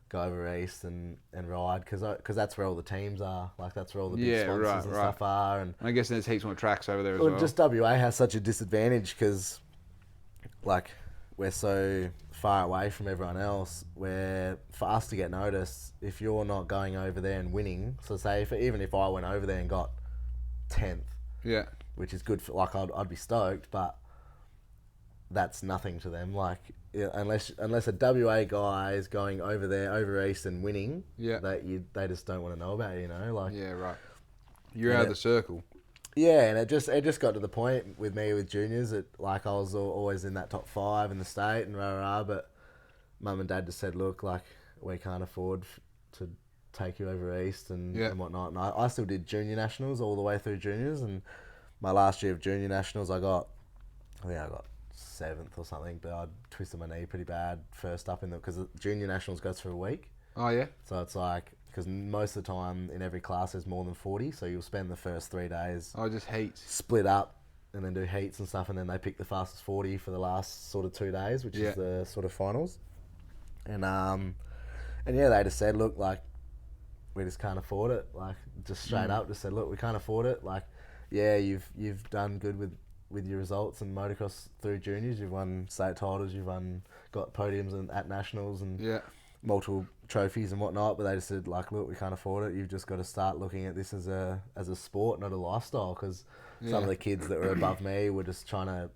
Speaker 2: go over east and ride, because that's where all the teams are. Like, that's where all the big sponsors and stuff are. And
Speaker 1: I guess there's heaps more tracks over there as well.
Speaker 2: Just WA has such a disadvantage because, like, we're so far away from everyone else, where for us to get noticed, if you're not going over there and winning, so say even if I went over there and got 10th,
Speaker 1: yeah,
Speaker 2: which is good for, like, I'd be stoked, but that's nothing to them. Like, unless a WA guy is going over there, over east, and winning, they just don't want to know about it, you know? Like,
Speaker 1: yeah, right. You're out of the circle.
Speaker 2: Yeah, and it just got to the point with me with juniors that, like, I was always in that top 5 in the state and rah, but mum and dad just said, look, like, we can't afford to take you over east and whatnot. And I still did junior nationals all the way through juniors, and my last year of junior nationals, I got 7th or something, but I twisted my knee pretty bad first up because junior nationals goes for a week.
Speaker 1: Oh yeah.
Speaker 2: So it's like, because most of the time in every class there's more than 40, so you'll spend the first 3 days
Speaker 1: just heats,
Speaker 2: split up, and then do heats and stuff, and then they pick the fastest 40 for the last sort of 2 days, which is the sort of finals. And yeah, they just said, look, like, we just can't afford it. Like, just straight up, just said, look, we can't afford it. Like, yeah, you've done good with your results in motocross through juniors. You've won state titles, got podiums at nationals and multiple trophies and whatnot, but they just said, like, look, we can't afford it. You've just got to start looking at this as a sport, not a lifestyle, because some of the kids that were above me were just going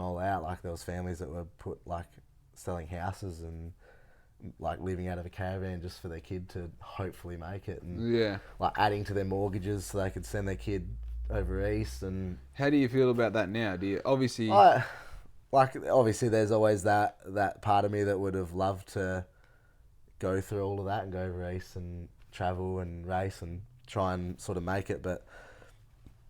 Speaker 2: all out. Like, there was families that were selling houses and, like, living out of a caravan just for their kid to hopefully make it, and like adding to their mortgages so they could send their kid over east. And
Speaker 1: how do you feel about that now? Do you obviously
Speaker 2: there's always that part of me that would have loved to go through all of that and go over east and travel and race and try and sort of make it, but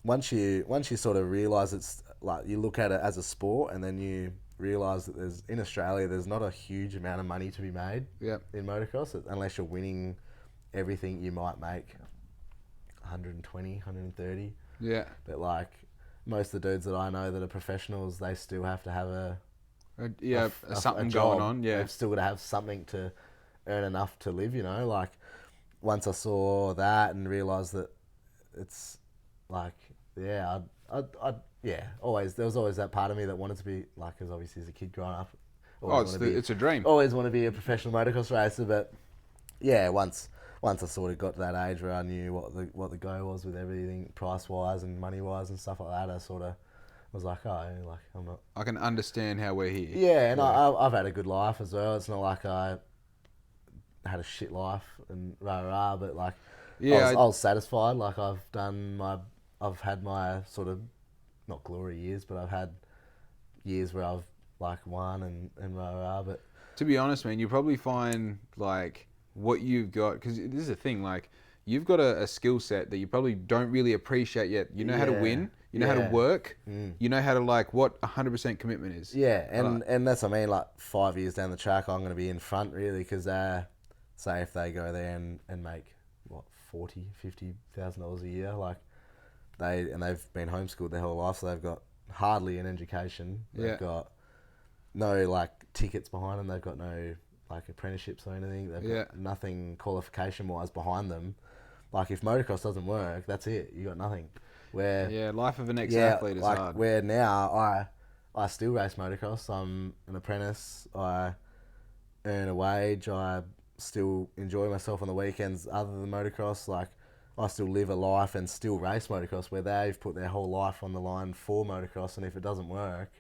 Speaker 2: once you sort of realise, it's like, you look at it as a sport, and then you realise that in Australia there's not a huge amount of money to be made in motocross, unless you're winning everything. You might make 120, 130. Yeah. But, like, most of the dudes that I know that are professionals, they still have to have
Speaker 1: something
Speaker 2: a job.
Speaker 1: Going on. Yeah.
Speaker 2: They've still got to have something to earn enough to live, you know? Like, once I saw that and realised that it's, like, there was always that part of me that wanted to be, like, because obviously as a kid growing up,
Speaker 1: It's a dream.
Speaker 2: Always want to be a professional motocross racer, but yeah, once I sort of got to that age where I knew what the go was with everything, price wise and money wise and stuff like that, I sort of was like, I'm not.
Speaker 1: I can understand how we're here.
Speaker 2: Yeah, and I've had a good life as well. It's not like I had a shit life and rah, but like, I was satisfied. Like I've had my sort of, not glory years, but I've had years where I've like won and rah, but.
Speaker 1: To be honest, man, you probably find like what you've got, because this is the thing, like you've got a skill set that you probably don't really appreciate yet. You know how to win, you know how to work, you know how to like what 100% commitment is.
Speaker 2: Yeah, and that's what I mean, like 5 years down the track, I'm going to be in front really, because say if they go there and make what $40,000-$50,000 a year, like they've been homeschooled their whole life, so they've got hardly an education. They've got no like tickets behind them. They've got no like apprenticeships or anything. They've got nothing qualification wise behind them. Like if motocross doesn't work, that's it. You got nothing. Where
Speaker 1: life of an ex-athlete is
Speaker 2: like
Speaker 1: hard.
Speaker 2: Where now I still race motocross. I'm an apprentice. I earn a wage. I still enjoy myself on the weekends other than motocross. Like I still live a life and still race motocross, where they've put their whole life on the line for motocross, and if it doesn't work,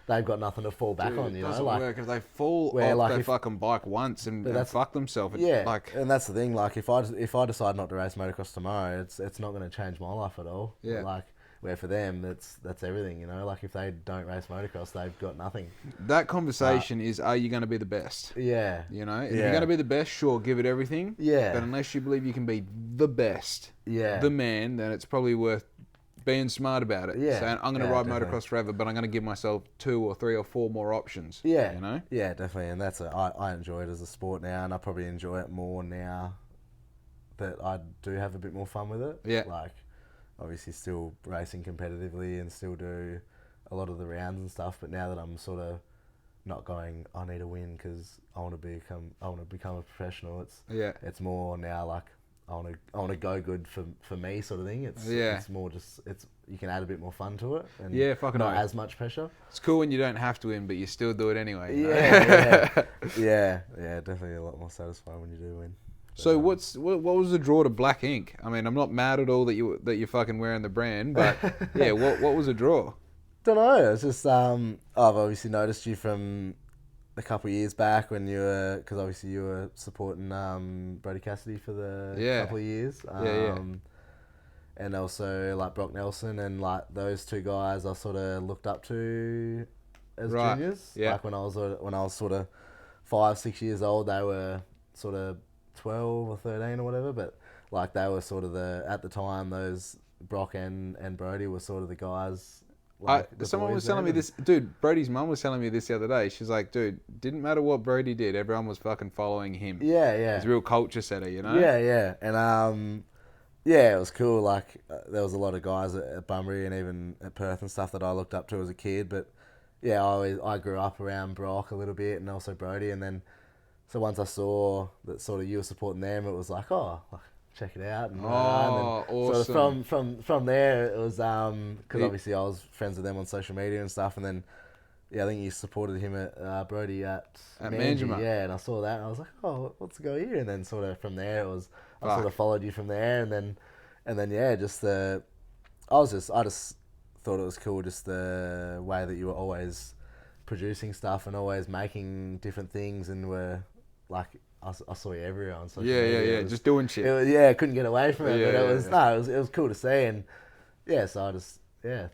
Speaker 2: they've got nothing to fall back on. You know, like
Speaker 1: work if they fall off their fucking bike once and fuck themselves.
Speaker 2: And that's the thing. Like if I decide not to race motocross tomorrow, it's not going to change my life at all.
Speaker 1: Yeah.
Speaker 2: Like where for them, that's everything. You know, like if they don't race motocross, they've got nothing.
Speaker 1: That conversation is: are you going to be the best?
Speaker 2: Yeah.
Speaker 1: You know, if you're going to be the best, sure, give it everything.
Speaker 2: Yeah.
Speaker 1: But unless you believe you can be the best, the man, then it's probably worth being smart about it.
Speaker 2: Yeah.
Speaker 1: Saying, I'm going to ride motocross forever, but I'm going to give myself 2 or 3 or 4 more options.
Speaker 2: Yeah.
Speaker 1: You know?
Speaker 2: Yeah, definitely. And I enjoy it as a sport now, and I probably enjoy it more now that I do have a bit more fun with it.
Speaker 1: Yeah.
Speaker 2: Like, obviously still racing competitively and still do a lot of the rounds and stuff, but now that I'm sort of not going, I need to win because I want to become a professional. It's more now like I want to go good for me sort of thing. It's more just you can add a bit more fun to it and not as much pressure.
Speaker 1: It's cool when you don't have to win, but you still do it anyway. You know?
Speaker 2: Yeah, definitely a lot more satisfying when you do win. But,
Speaker 1: so what was the draw to BLXCK INK? I mean, I'm not mad at all that you're fucking wearing the brand, but yeah, what was the draw?
Speaker 2: Don't know. It's just I've obviously noticed you from a couple of years back when you were, because obviously you were supporting Brody Cassidy for the couple of years. And also like Brock Nelson and like those two guys I sort of looked up to as juniors.
Speaker 1: Yeah.
Speaker 2: Like when I was sort of 5-6 years old, they were sort of 12 or 13 or whatever, but like they were sort of at the time, those Brock and Brody were sort of the guys. Like
Speaker 1: someone was telling me this, dude, Brody's mum was telling me this the other day. She's like, dude, didn't matter what Brody did, everyone was fucking following him.
Speaker 2: Yeah.
Speaker 1: He's a real culture setter, you know?
Speaker 2: Yeah. And it was cool. Like there was a lot of guys at Bunbury and even at Perth and stuff that I looked up to as a kid, but yeah, I grew up around Brock a little bit and also Brody, and then so once I saw that sort of you were supporting them, it was like, check it out. And,
Speaker 1: awesome.
Speaker 2: So from there, it was because obviously I was friends with them on social media and stuff, and then I think you supported him at Brody at
Speaker 1: Manjimup.
Speaker 2: Yeah, and I saw that and I was like, what's the go here? And then sort of from there I sort of followed you from there, and then I just thought it was cool, just the way that you were always producing stuff and always making different things, and were like, I saw you everywhere on social media.
Speaker 1: Just doing shit.
Speaker 2: I couldn't get away from it, but it was cool to see, and so I just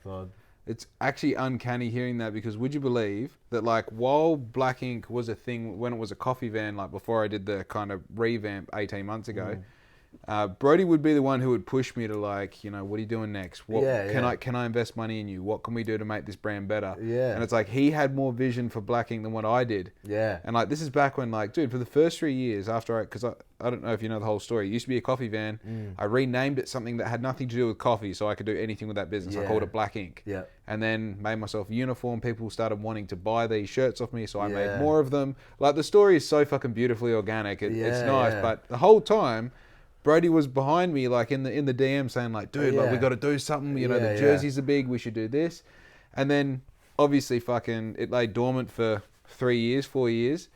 Speaker 2: thought.
Speaker 1: It's actually uncanny hearing that, because would you believe that like while BLXCK INK was a thing when it was a coffee van, like before I did the kind of revamp 18 months ago, Brody would be the one who would push me to like, you know, what are you doing next? What can I invest money in you? What can we do to make this brand better?
Speaker 2: Yeah.
Speaker 1: And it's like he had more vision for BLXCK INK than what I did.
Speaker 2: Yeah.
Speaker 1: And like this is back when like, dude, for the first 3 years after because I don't know if you know the whole story. It used to be a coffee van. I renamed it something that had nothing to do with coffee, so I could do anything with that business. I called it BLXCK INK.
Speaker 2: Yeah.
Speaker 1: And then made myself a uniform. People started wanting to buy these shirts off me, so I made more of them. Like the story is so fucking beautifully organic. It's nice, but the whole time Brody was behind me, like in the DM, saying like, "Dude, like we got to do something. You know, the jerseys are big. We should do this." And then obviously, fucking, it lay dormant for 3 years, 4 years.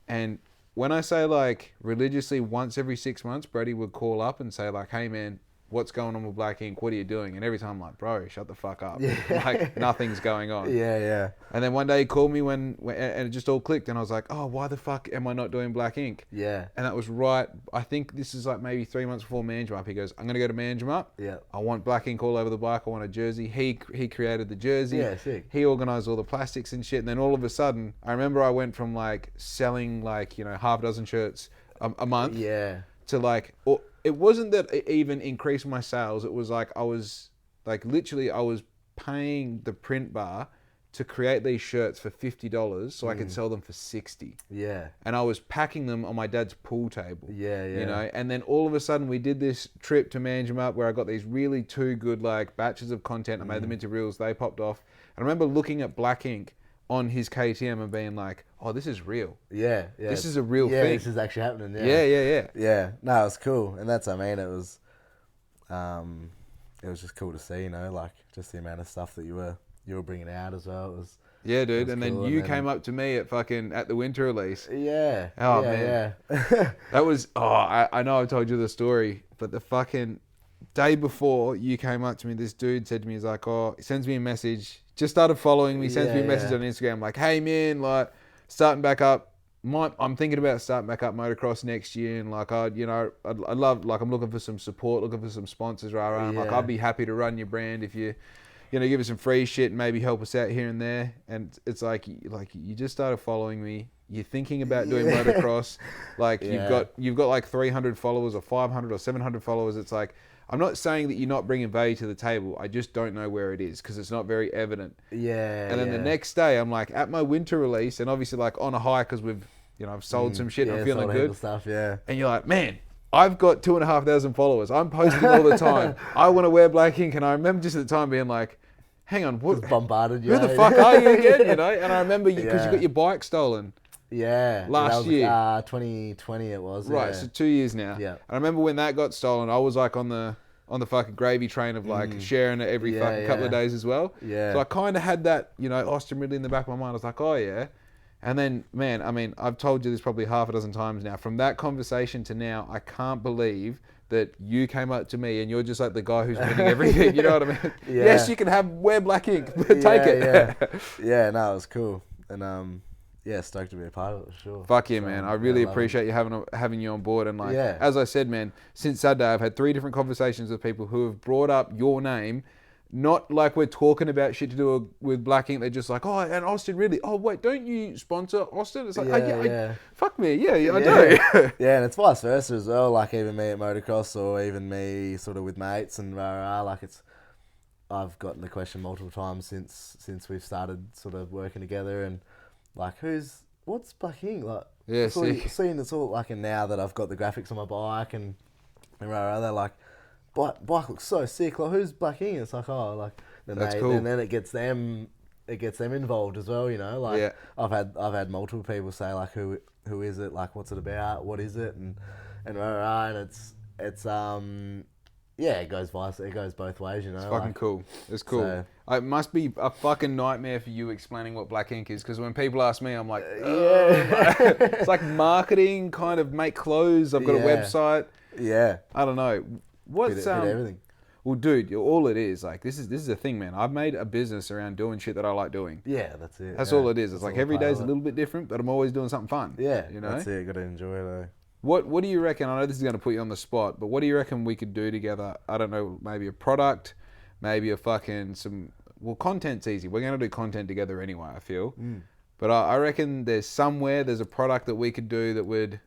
Speaker 1: And when I say like religiously once every 6 months, Brady would call up and say like, hey man, what's going on with Black Ink? What are you doing? And every time I'm like, bro, shut the fuck up.
Speaker 2: Yeah.
Speaker 1: Like nothing's going on.
Speaker 2: Yeah.
Speaker 1: And then one day he called me when and it just all clicked. And I was like, oh, why the fuck am I not doing Black Ink?
Speaker 2: Yeah.
Speaker 1: And that was right. I think this is like maybe 3 months before Manjimup. He goes, I'm going to go to Manjimup.
Speaker 2: Yeah.
Speaker 1: I want Black Ink all over the bike. I want a jersey. He created the jersey.
Speaker 2: Yeah, sick.
Speaker 1: He organized all the plastics and shit. And then all of a sudden, I remember I went from like selling like, half a dozen shirts a month.
Speaker 2: Yeah.
Speaker 1: To like, or it wasn't that it even increased my sales. It was like I was like literally I was paying the print bar to create these shirts for $50 so I could sell them for $60.
Speaker 2: Yeah.
Speaker 1: And I was packing them on my dad's pool table.
Speaker 2: Yeah.
Speaker 1: And then all of a sudden we did this trip to Manjimup where I got these really two good like batches of content. I made them into reels. They popped off. And I remember looking at Black Ink on his KTM and being like, oh, this is real.
Speaker 2: Yeah.
Speaker 1: This is a real thing.
Speaker 2: Yeah, this is actually happening.
Speaker 1: Yeah.
Speaker 2: Yeah. No, it's cool. And that's, it was just cool to see, like just the amount of stuff that you were bringing out as well. It was,
Speaker 1: yeah, dude. And
Speaker 2: cool.
Speaker 1: then you came up to me at the winter release.
Speaker 2: Yeah.
Speaker 1: Oh, man.
Speaker 2: Yeah.
Speaker 1: That was, I know I've told you the story, but the fucking day before you came up to me, this dude said to me, he's like, he sends me a message, just started following me, sends me a message on Instagram, like, hey man, like, starting back up, I'm thinking about starting back up motocross next year, and like, I'd love, like, I'm looking for some support, looking for some sponsors, right? Like, I'd be happy to run your brand if you give us some free shit and maybe help us out here and there. And it's like you just started following me. You're thinking about doing motocross. Like you've got like 300 followers or 500 or 700 followers. It's like, I'm not saying that you're not bringing value to the table. I just don't know where it is because it's not very evident.
Speaker 2: Yeah.
Speaker 1: And then the next day, I'm like at my winter release and obviously like on a high because I've sold some shit and I'm feeling good.
Speaker 2: Stuff, yeah.
Speaker 1: And you're like, man, I've got 2,500 followers. I'm posting all the time. I want to wear Black Ink. And I remember just at the time being like, hang on, what?
Speaker 2: Just bombarded you.
Speaker 1: Who the fuck are you again? And I remember because you got your bike stolen.
Speaker 2: Yeah.
Speaker 1: Last year.
Speaker 2: 2020 it was.
Speaker 1: Right, so 2 years now.
Speaker 2: Yeah.
Speaker 1: I remember when that got stolen, I was like on the fucking gravy train of like sharing it every fucking couple of days as well.
Speaker 2: Yeah.
Speaker 1: So I kind of had that, Austin Ridley in the back of my mind. I was like, oh yeah. And then, man, I mean, I've told you this probably half a dozen times now. From that conversation to now, I can't believe that you came up to me and you're just like the guy who's winning everything. You know what I mean?
Speaker 2: Yeah.
Speaker 1: Yes, you can wear Black Ink, but take it.
Speaker 2: Yeah, no, it was cool. And stoked to be a part of it, for sure.
Speaker 1: Fuck yeah, man. I really appreciate you having you on board. And like, as I said, man, since Saturday, I've had 3 different conversations with people who have brought up your name. Not like we're talking about shit to do with Black Ink. They're just like, oh, and Austin Ridley. Oh, wait, don't you sponsor Austin? It's like, fuck me. Yeah, I do.
Speaker 2: Yeah, and it's vice versa as well. Like even me at motocross or even me sort of with mates and like I've gotten the question multiple times since we've started sort of working together and like, what's Black Ink? Like,
Speaker 1: yeah,
Speaker 2: seeing it's all like, and now that I've got the graphics on my bike and they're like, bike looks so sick. Like, who's Black Ink? It's like, oh, like
Speaker 1: that's cool.
Speaker 2: And then it gets them involved as well. Like I've had multiple people say like, who is it? Like, what's it about? What is it? And it's it goes both ways.
Speaker 1: It's fucking cool. It's cool. So, it must be a fucking nightmare for you explaining what Black Ink is because when people ask me, I'm like, it's like marketing, kind of make clothes. I've got a website.
Speaker 2: Yeah.
Speaker 1: I don't know. What's
Speaker 2: everything?
Speaker 1: Well, dude, all it is like this is the thing, man. I've made a business around doing shit that I like doing.
Speaker 2: Yeah, that's it.
Speaker 1: That's all it is. It's like every day's a little bit different, but I'm always doing something fun.
Speaker 2: Yeah, that's it. Got to enjoy it.
Speaker 1: What do you reckon? I know this is going to put you on the spot, but what do you reckon we could do together? I don't know, maybe a product, maybe a fucking content's easy. We're going to do content together anyway. I feel, but I reckon there's a product that we could do that would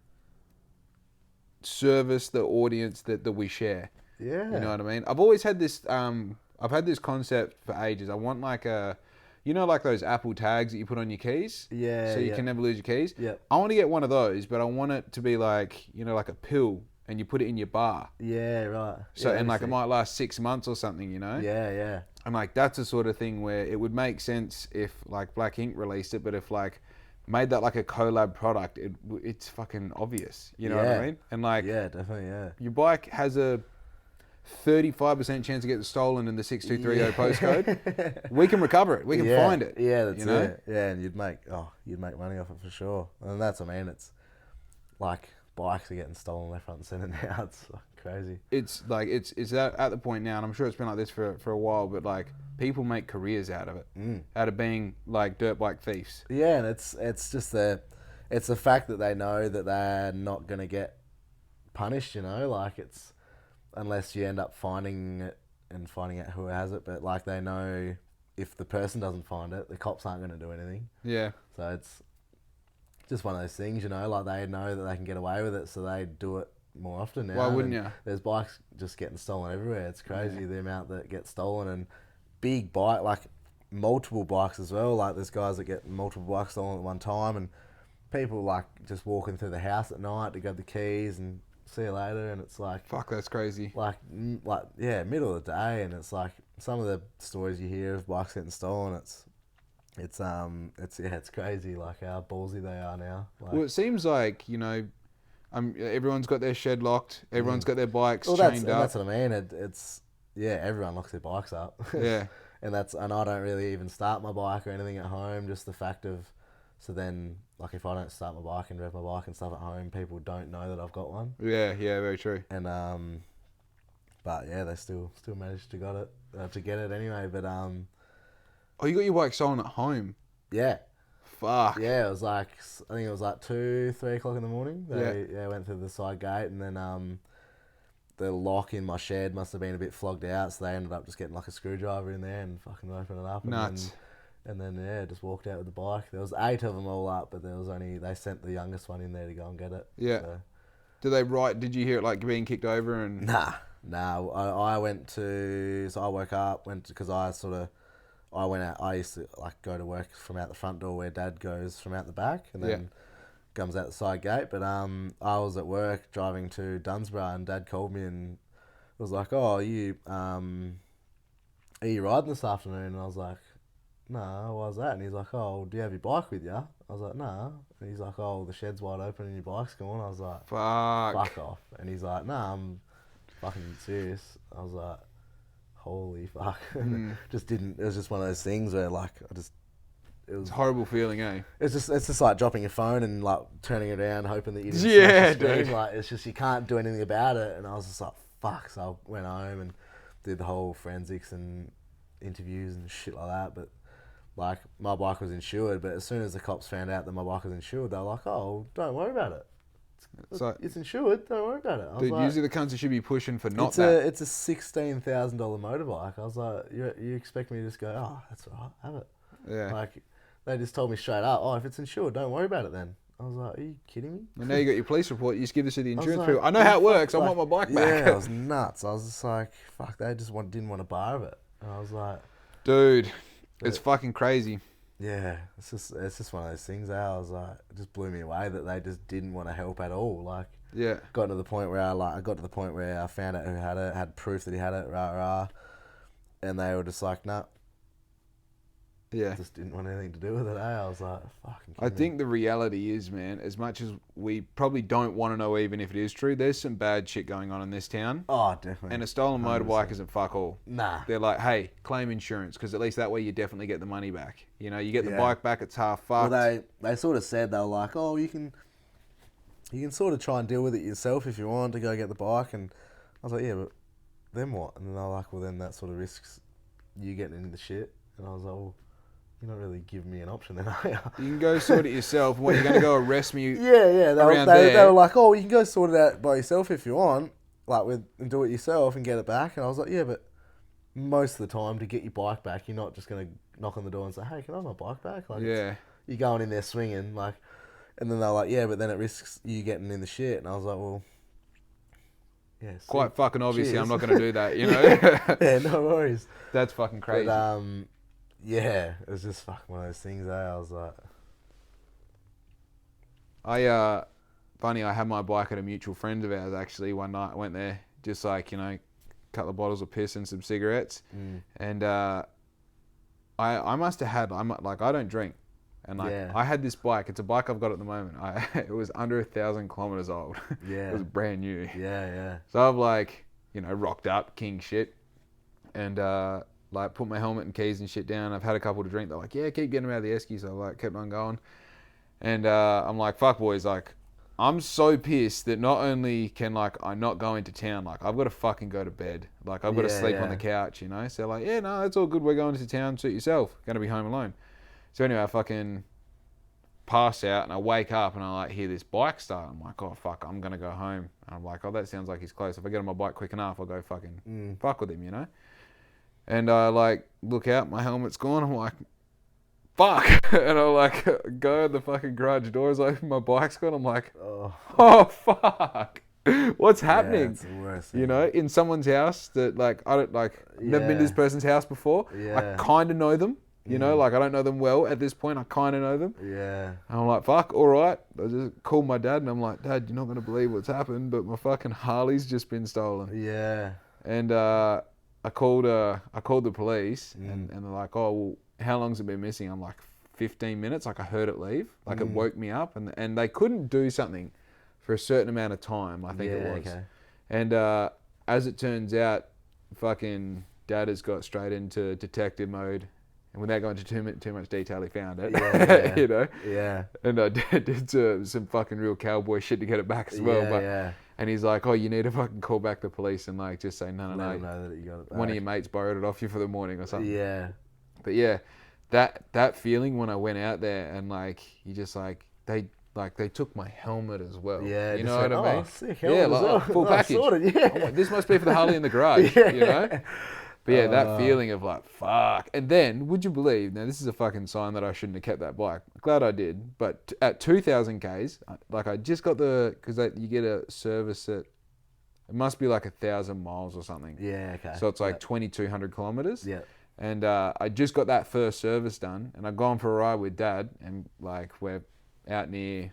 Speaker 1: service the audience that we share.
Speaker 2: Yeah.
Speaker 1: You know what I mean? I've always had this I've had this concept for ages. I want like like those Apple tags that you put on your keys?
Speaker 2: Yeah.
Speaker 1: So you can never lose your keys?
Speaker 2: Yeah.
Speaker 1: I want to get one of those, but I want it to be like, like a pill and you put it in your bar.
Speaker 2: Yeah, right.
Speaker 1: So and like it might last 6 months or something,
Speaker 2: Yeah.
Speaker 1: And like that's the sort of thing where it would make sense if like Black Ink released it, but if like made that like a collab product, it's fucking obvious. You know what I mean? And like,
Speaker 2: yeah, definitely, yeah.
Speaker 1: Your bike has a 35% chance of getting stolen in the 6230 postcode. We can recover it. We can find it.
Speaker 2: Yeah, that's it. Yeah, and you'd make money off it for sure. And that's what I mean. It's like bikes are getting stolen left, right, and centre now. It's crazy.
Speaker 1: It's like it's at the point now, and I'm sure it's been like this for a while. But like people make careers out of it, out of being like dirt bike thieves.
Speaker 2: Yeah, and it's just the fact that they know that they're not gonna get punished. You know, like it's. Unless you end up finding it and finding out who has it, but like they know if the person doesn't find it, the cops aren't going to do anything.
Speaker 1: Yeah.
Speaker 2: So it's just one of those things, you know, like they know that they can get away with it, so they do it more often now.
Speaker 1: Why wouldn't you?
Speaker 2: There's bikes just getting stolen everywhere. It's crazy the amount that get stolen, and big bike, like multiple bikes as well. Like there's guys that get multiple bikes stolen at one time, and people like just walking through the house at night to grab the keys and see you later, and it's like
Speaker 1: fuck, that's crazy.
Speaker 2: Like yeah, middle of the day, and it's like some of the stories you hear of bikes getting stolen. It's crazy, like how ballsy they are now. Like,
Speaker 1: well, it seems like everyone's got their shed locked. Everyone's got their bikes chained up.
Speaker 2: That's what I mean. It's everyone locks their bikes up.
Speaker 1: Yeah,
Speaker 2: and I don't really even start my bike or anything at home. Just the fact of. So then, like, if I don't start my bike and rev my bike and stuff at home, people don't know that I've got one.
Speaker 1: Yeah, very true.
Speaker 2: And but yeah, they still managed to get it anyway. But
Speaker 1: oh, you got your bike stolen at home?
Speaker 2: Yeah.
Speaker 1: Fuck.
Speaker 2: Yeah, it was like I think it was like 2-3 o'clock in the morning. They went through the side gate, and then the lock in my shed must have been a bit flogged out, so they ended up just getting like a screwdriver in there and fucking opening it up.
Speaker 1: Nuts.
Speaker 2: And then just walked out with the bike. There was 8 of them all up, but they sent the youngest one in there to go and get it. Yeah.
Speaker 1: So. Did you hear it like being kicked over and?
Speaker 2: Nah. I woke up, because I went out. I used to like go to work from out the front door where Dad goes from out the back, and then comes out the side gate. But I was at work driving to Dunsborough, and Dad called me and was like, "Oh, are you riding this afternoon?" And I was like, "No, why's that?" And he's like, "Oh, do you have your bike with you?" I was like, "No." And he's like, "Oh, the shed's wide open and your bike's gone." I was like, Fuck off. And he's like, "Nah, I'm fucking serious." I was like, holy fuck. It was just one of those things where like, it was
Speaker 1: a horrible feeling, eh?
Speaker 2: It's just like dropping your phone and like turning it around hoping that you didn't
Speaker 1: smash
Speaker 2: the screen.
Speaker 1: Dude.
Speaker 2: Like, it's just, you can't do anything about it. And I was just like, fuck. So I went home and did the whole forensics and interviews and shit like that. But like, my bike was insured, but as soon as the cops found out that my bike was insured, they were like, "Oh, don't worry about it. It's insured. Don't worry about it."
Speaker 1: Dude, usually the cunts should be pushing for not that.
Speaker 2: It's a $16,000 motorbike. I was like, you expect me to just go, "Oh, that's all right, have it."
Speaker 1: Yeah.
Speaker 2: Like, they just told me straight up, "Oh, if it's insured, don't worry about it then." I was like, "Are you kidding me?"
Speaker 1: Well, now you got your police report. You just give this to the insurance people. I know how it works. I want my bike back.
Speaker 2: Yeah, I was nuts. I was just like, fuck, they just didn't want a bar of it. And I was like,
Speaker 1: dude, it's fucking crazy.
Speaker 2: Yeah, it's just one of those things. I was like, it just blew me away that they just didn't want to help at all. Like, got to the point where I found out who had it, had proof that he had it, and they were just like, "No."
Speaker 1: Yeah.
Speaker 2: Just didn't want anything to do with it. I was like, fucking.
Speaker 1: I think the reality is, man, as much as we probably don't want to know, even if it is true, there's some bad shit going on in this town.
Speaker 2: Oh, definitely.
Speaker 1: And a stolen motorbike isn't fuck all.
Speaker 2: Nah.
Speaker 1: They're like, hey, claim insurance, because at least that way you definitely get the money back. You know, you get the bike back, it's half fucked.
Speaker 2: Well, they sort of said, they were like, "Oh, you can sort of try and deal with it yourself if you want to go get the bike." And I was like, "Yeah, but then what?" And then they were like, "Well, then that sort of risks you getting into the shit." And I was like, "Well, you're not really giving me an option then, are you?"
Speaker 1: You can go sort it yourself. What, you're going to go arrest me?
Speaker 2: Yeah. They were like, "Oh, you can go sort it out by yourself if you want, and do it yourself and get it back." And I was like, "Yeah, but most of the time to get your bike back, you're not just going to knock on the door and say, 'Hey, can I have my bike back?' Like, you're going in there swinging, like." And then they're like, "Yeah, but then it risks you getting in the shit." And I was like, "Well, yeah,
Speaker 1: quite fucking obviously, cheers. I'm not going to do that, you know."
Speaker 2: Yeah, no worries.
Speaker 1: That's fucking crazy.
Speaker 2: But, yeah, it was just fucking one of those things, eh? I was like...
Speaker 1: Funny, I had my bike at a mutual friend of ours, actually, one night. I went there, just like, you know, a couple of bottles of piss and some cigarettes. And I must have had, I don't drink. And I had this bike. It's a bike I've got at the moment. It was under 1,000 kilometers old. Yeah. It was brand new.
Speaker 2: Yeah.
Speaker 1: So I'm like, you know, rocked up, king shit. And, like, put my helmet and keys and shit down. I've had a couple to drink. They're like, yeah, keep getting them out of the esky. So I, like, kept on going. And I'm like, fuck, boys, like, I'm so pissed that not only can, like, I not go into town, like, I've got to fucking go to bed. Like, I've got to sleep on the couch, you know? So, like, yeah, no, it's all good. We're going to town. Suit yourself. Going to be home alone. So, anyway, I fucking pass out and I wake up and I, like, hear this bike start. I'm like, oh, fuck, I'm going to go home. And I'm like, oh, that sounds like he's close. If I get on my bike quick enough, I'll go fucking fuck with him, you know? And I, like, look out. My helmet's gone. I'm like, fuck. And I like go the fucking garage doors open, my bike's gone. I'm like, oh fuck. What's happening?
Speaker 2: It's the worst,
Speaker 1: you know, in someone's house that like, I don't like, never been to this person's house before. I kind of know them, you know, like I don't know them well at this point. I kind of know them.
Speaker 2: Yeah.
Speaker 1: And I'm like, fuck, all right. I just called my dad and I'm like, Dad, you're not going to believe what's happened, but my fucking Harley's just been stolen.
Speaker 2: Yeah.
Speaker 1: And I called the police and they're like, oh, well, how long's it been missing? I'm like, 15 minutes. Like I heard it leave. Like it woke me up and they couldn't do something for a certain amount of time, I think it was. Okay. And as it turns out, fucking Dad has got straight into detective mode. And without going into too much detail, he found it. Yeah. You know? Yeah. And I did some fucking real cowboy shit to get it back as well. And he's like, oh, you need to fucking call back the police and like just say, no.
Speaker 2: Let them know that you got it back.
Speaker 1: One of your mates borrowed it off you for the morning or something.
Speaker 2: Yeah.
Speaker 1: But yeah, that feeling when I went out there and like you just like they took my helmet as well.
Speaker 2: Yeah,
Speaker 1: you know what I mean?
Speaker 2: Sick helmet
Speaker 1: like
Speaker 2: well.
Speaker 1: full package.
Speaker 2: Sorted, yeah.
Speaker 1: I'm like, this must be for the Harley in the garage. You know? But yeah, that feeling of like fuck. And then would you believe? Now this is a fucking sign that I shouldn't have kept that bike. Glad I did. But at 2,000 k's, like I just got because you get a service at. It must be like 1,000 miles or something.
Speaker 2: Yeah. Okay.
Speaker 1: So it's like 2,200 kilometers.
Speaker 2: Yeah.
Speaker 1: And I just got that first service done, and I've gone for a ride with Dad, and like we're out near,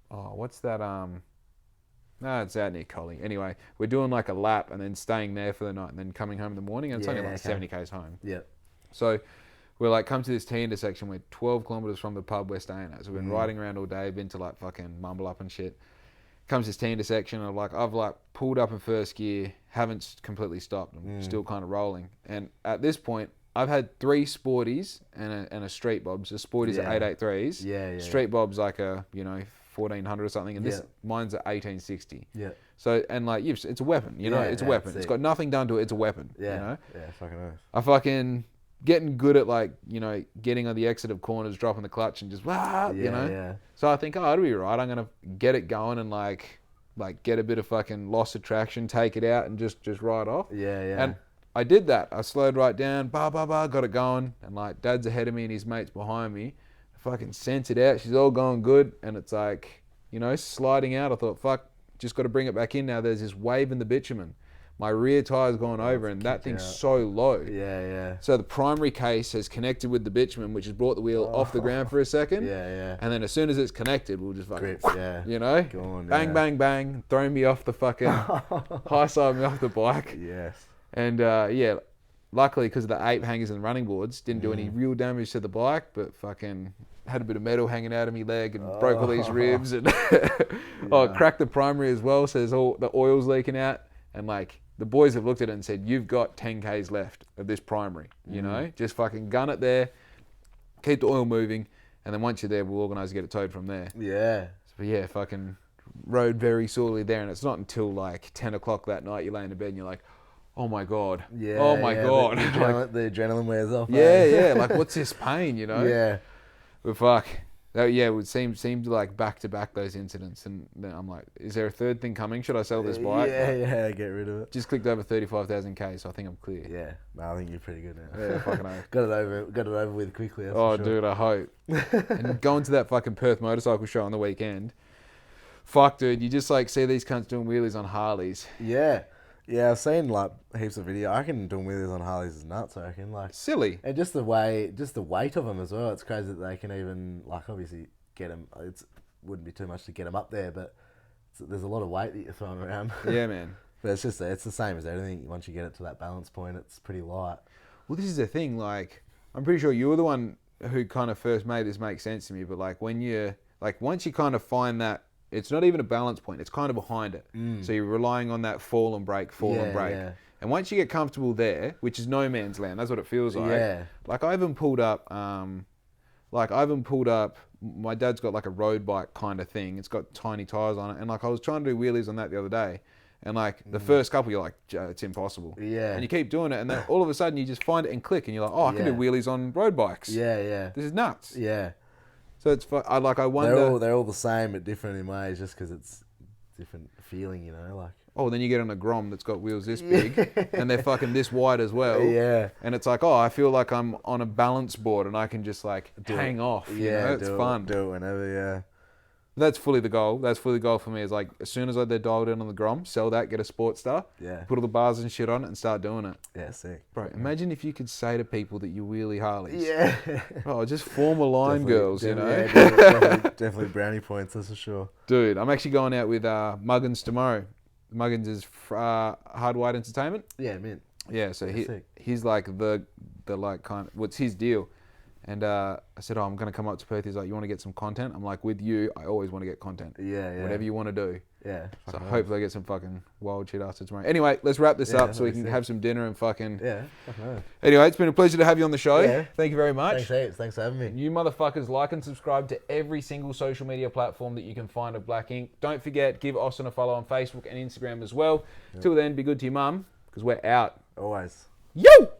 Speaker 1: what's that? No, it's out near Collie. Anyway, we're doing like a lap and then staying there for the night, and then coming home in the morning. And it's only like 70 k's home.
Speaker 2: Yeah.
Speaker 1: So we're like come to this T intersection. We're 12 kilometers from the pub we're staying at. So we've been riding around all day, been to like fucking Mumble Up and shit. Comes this T intersection, and I've like pulled up in first gear, haven't completely stopped. I'm still kind of rolling. And at this point, I've had 3 Sporties and a Street Bobs. The Sporties are 883s.
Speaker 2: Yeah.
Speaker 1: Street Bob's like a 1400 or something, and mine's a 1860. Yeah. So and like it's a weapon, you know, it's a weapon. It's got nothing done to it. It's a weapon. Yeah. You know.
Speaker 2: Yeah. Fucking nice.
Speaker 1: I fucking getting good at like getting on the exit of corners, dropping the clutch, and just you know. Yeah. So I think it'll be right. I'm gonna get it going and like get a bit of fucking loss of traction, take it out, and just ride off.
Speaker 2: Yeah.
Speaker 1: And I did that. I slowed right down, got it going, and like Dad's ahead of me and his mate's behind me. I fucking sent it out. She's all going good, and it's like sliding out. I thought, fuck, just got to bring it back in now. There's this wave in the bitumen. My rear tire's gone over, and that thing's so low.
Speaker 2: Yeah.
Speaker 1: So the primary case has connected with the bitumen, which has brought the wheel off the ground for a second.
Speaker 2: Yeah.
Speaker 1: And then as soon as it's connected, we'll just fucking,
Speaker 2: Go on,
Speaker 1: bang, bang, throw me off the fucking, high side me off the bike.
Speaker 2: Yes.
Speaker 1: And luckily because of the ape hangers and running boards, didn't do any real damage to the bike, but fucking had a bit of metal hanging out of me leg and broke all these ribs and cracked the primary as well. So there's all the oil's leaking out, and like the boys have looked at it and said, you've got 10 k's left of this primary, you know, just fucking gun it there, keep the oil moving, and then once you're there, we'll organise to get it towed from there.
Speaker 2: Yeah.
Speaker 1: So fucking rode very sorely there, and it's not until like 10 o'clock that night you lay in the bed and you're like, oh my God.
Speaker 2: Yeah.
Speaker 1: Oh my God.
Speaker 2: The adrenaline wears off.
Speaker 1: Yeah. Like, what's this pain, you know?
Speaker 2: Yeah.
Speaker 1: But fuck. It would seem to like back to back those incidents. And then I'm like, is there a third thing coming? Should I sell this bike?
Speaker 2: Yeah, get rid of it.
Speaker 1: Just clicked over 35,000 K, so I think I'm clear.
Speaker 2: Yeah. No, I think you're pretty good now.
Speaker 1: Yeah, fucking oath.
Speaker 2: Got it over with quickly.
Speaker 1: Oh, dude, I hope. And going to that fucking Perth motorcycle show on the weekend. Fuck, dude, you just like see these cunts doing wheelies on Harleys.
Speaker 2: Yeah. Yeah, I've seen like heaps of video. I reckon doing wheelies on Harleys is nuts. I reckon like
Speaker 1: silly,
Speaker 2: and just the weight of them as well. It's crazy that they can even like obviously get them. It wouldn't be too much to get them up there, but there's a lot of weight that you're throwing around.
Speaker 1: Yeah, man.
Speaker 2: But it's the same as everything. Once you get it to that balance point, it's pretty light.
Speaker 1: Well, this is the thing. Like, I'm pretty sure you were the one who kind of first made this make sense to me. But like when you once you kind of find that it's not even a balance point. It's kind of behind it. So you're relying on that fall and break.
Speaker 2: Yeah.
Speaker 1: And once you get comfortable there, which is no man's land, that's what it feels like.
Speaker 2: Yeah.
Speaker 1: Like I even pulled up, my dad's got like a road bike kind of thing. It's got tiny tires on it. And like I was trying to do wheelies on that the other day. And like the first couple, you're like, it's impossible.
Speaker 2: Yeah.
Speaker 1: And you keep doing it. And then all of a sudden you just find it and click. And you're like, oh, I can do wheelies on road bikes.
Speaker 2: Yeah.
Speaker 1: This is nuts.
Speaker 2: Yeah.
Speaker 1: So it's, I wonder.
Speaker 2: They're all the same but different in ways just because it's different feeling, you know, like.
Speaker 1: Oh, then you get on a Grom that's got wheels this big and they're fucking this wide as well.
Speaker 2: Yeah.
Speaker 1: And it's like, oh, I feel like I'm on a balance board and I can just like hang off. You know? It's fun.
Speaker 2: Do it whenever, yeah.
Speaker 1: That's fully the goal. That's fully the goal for me is like, as soon as they're dialed in on the Grom, sell that, get a sports star, put all the bars and shit on it and start doing it.
Speaker 2: Yeah, sick.
Speaker 1: Bro, imagine if you could say to people that you wheelie Harleys.
Speaker 2: Yeah.
Speaker 1: Oh, just form a line, girls, you know?
Speaker 2: Yeah, definitely brownie points, that's for sure.
Speaker 1: Dude, I'm actually going out with Muggins tomorrow. Muggins is Hardwired Entertainment.
Speaker 2: Yeah, mint.
Speaker 1: Yeah, so he's like the like kind of, what's his deal? And I said, I'm going to come up to Perth. He's like, you want to get some content? I'm like, with you, I always want to get content.
Speaker 2: Yeah.
Speaker 1: Whatever you want to do.
Speaker 2: Yeah.
Speaker 1: So hopefully I get some fucking wild shit after tomorrow. Anyway, let's wrap this up so we can have some dinner and fucking...
Speaker 2: Yeah.
Speaker 1: Anyway, it's been a pleasure to have you on the show.
Speaker 2: Yeah.
Speaker 1: Thank you very much.
Speaker 2: Thanks for having me.
Speaker 1: You motherfuckers, like and subscribe to every single social media platform that you can find of Black Ink. Don't forget, give Austin a follow on Facebook and Instagram as well. Till then, be good to your mum, because we're out.
Speaker 2: Always.
Speaker 1: Yo!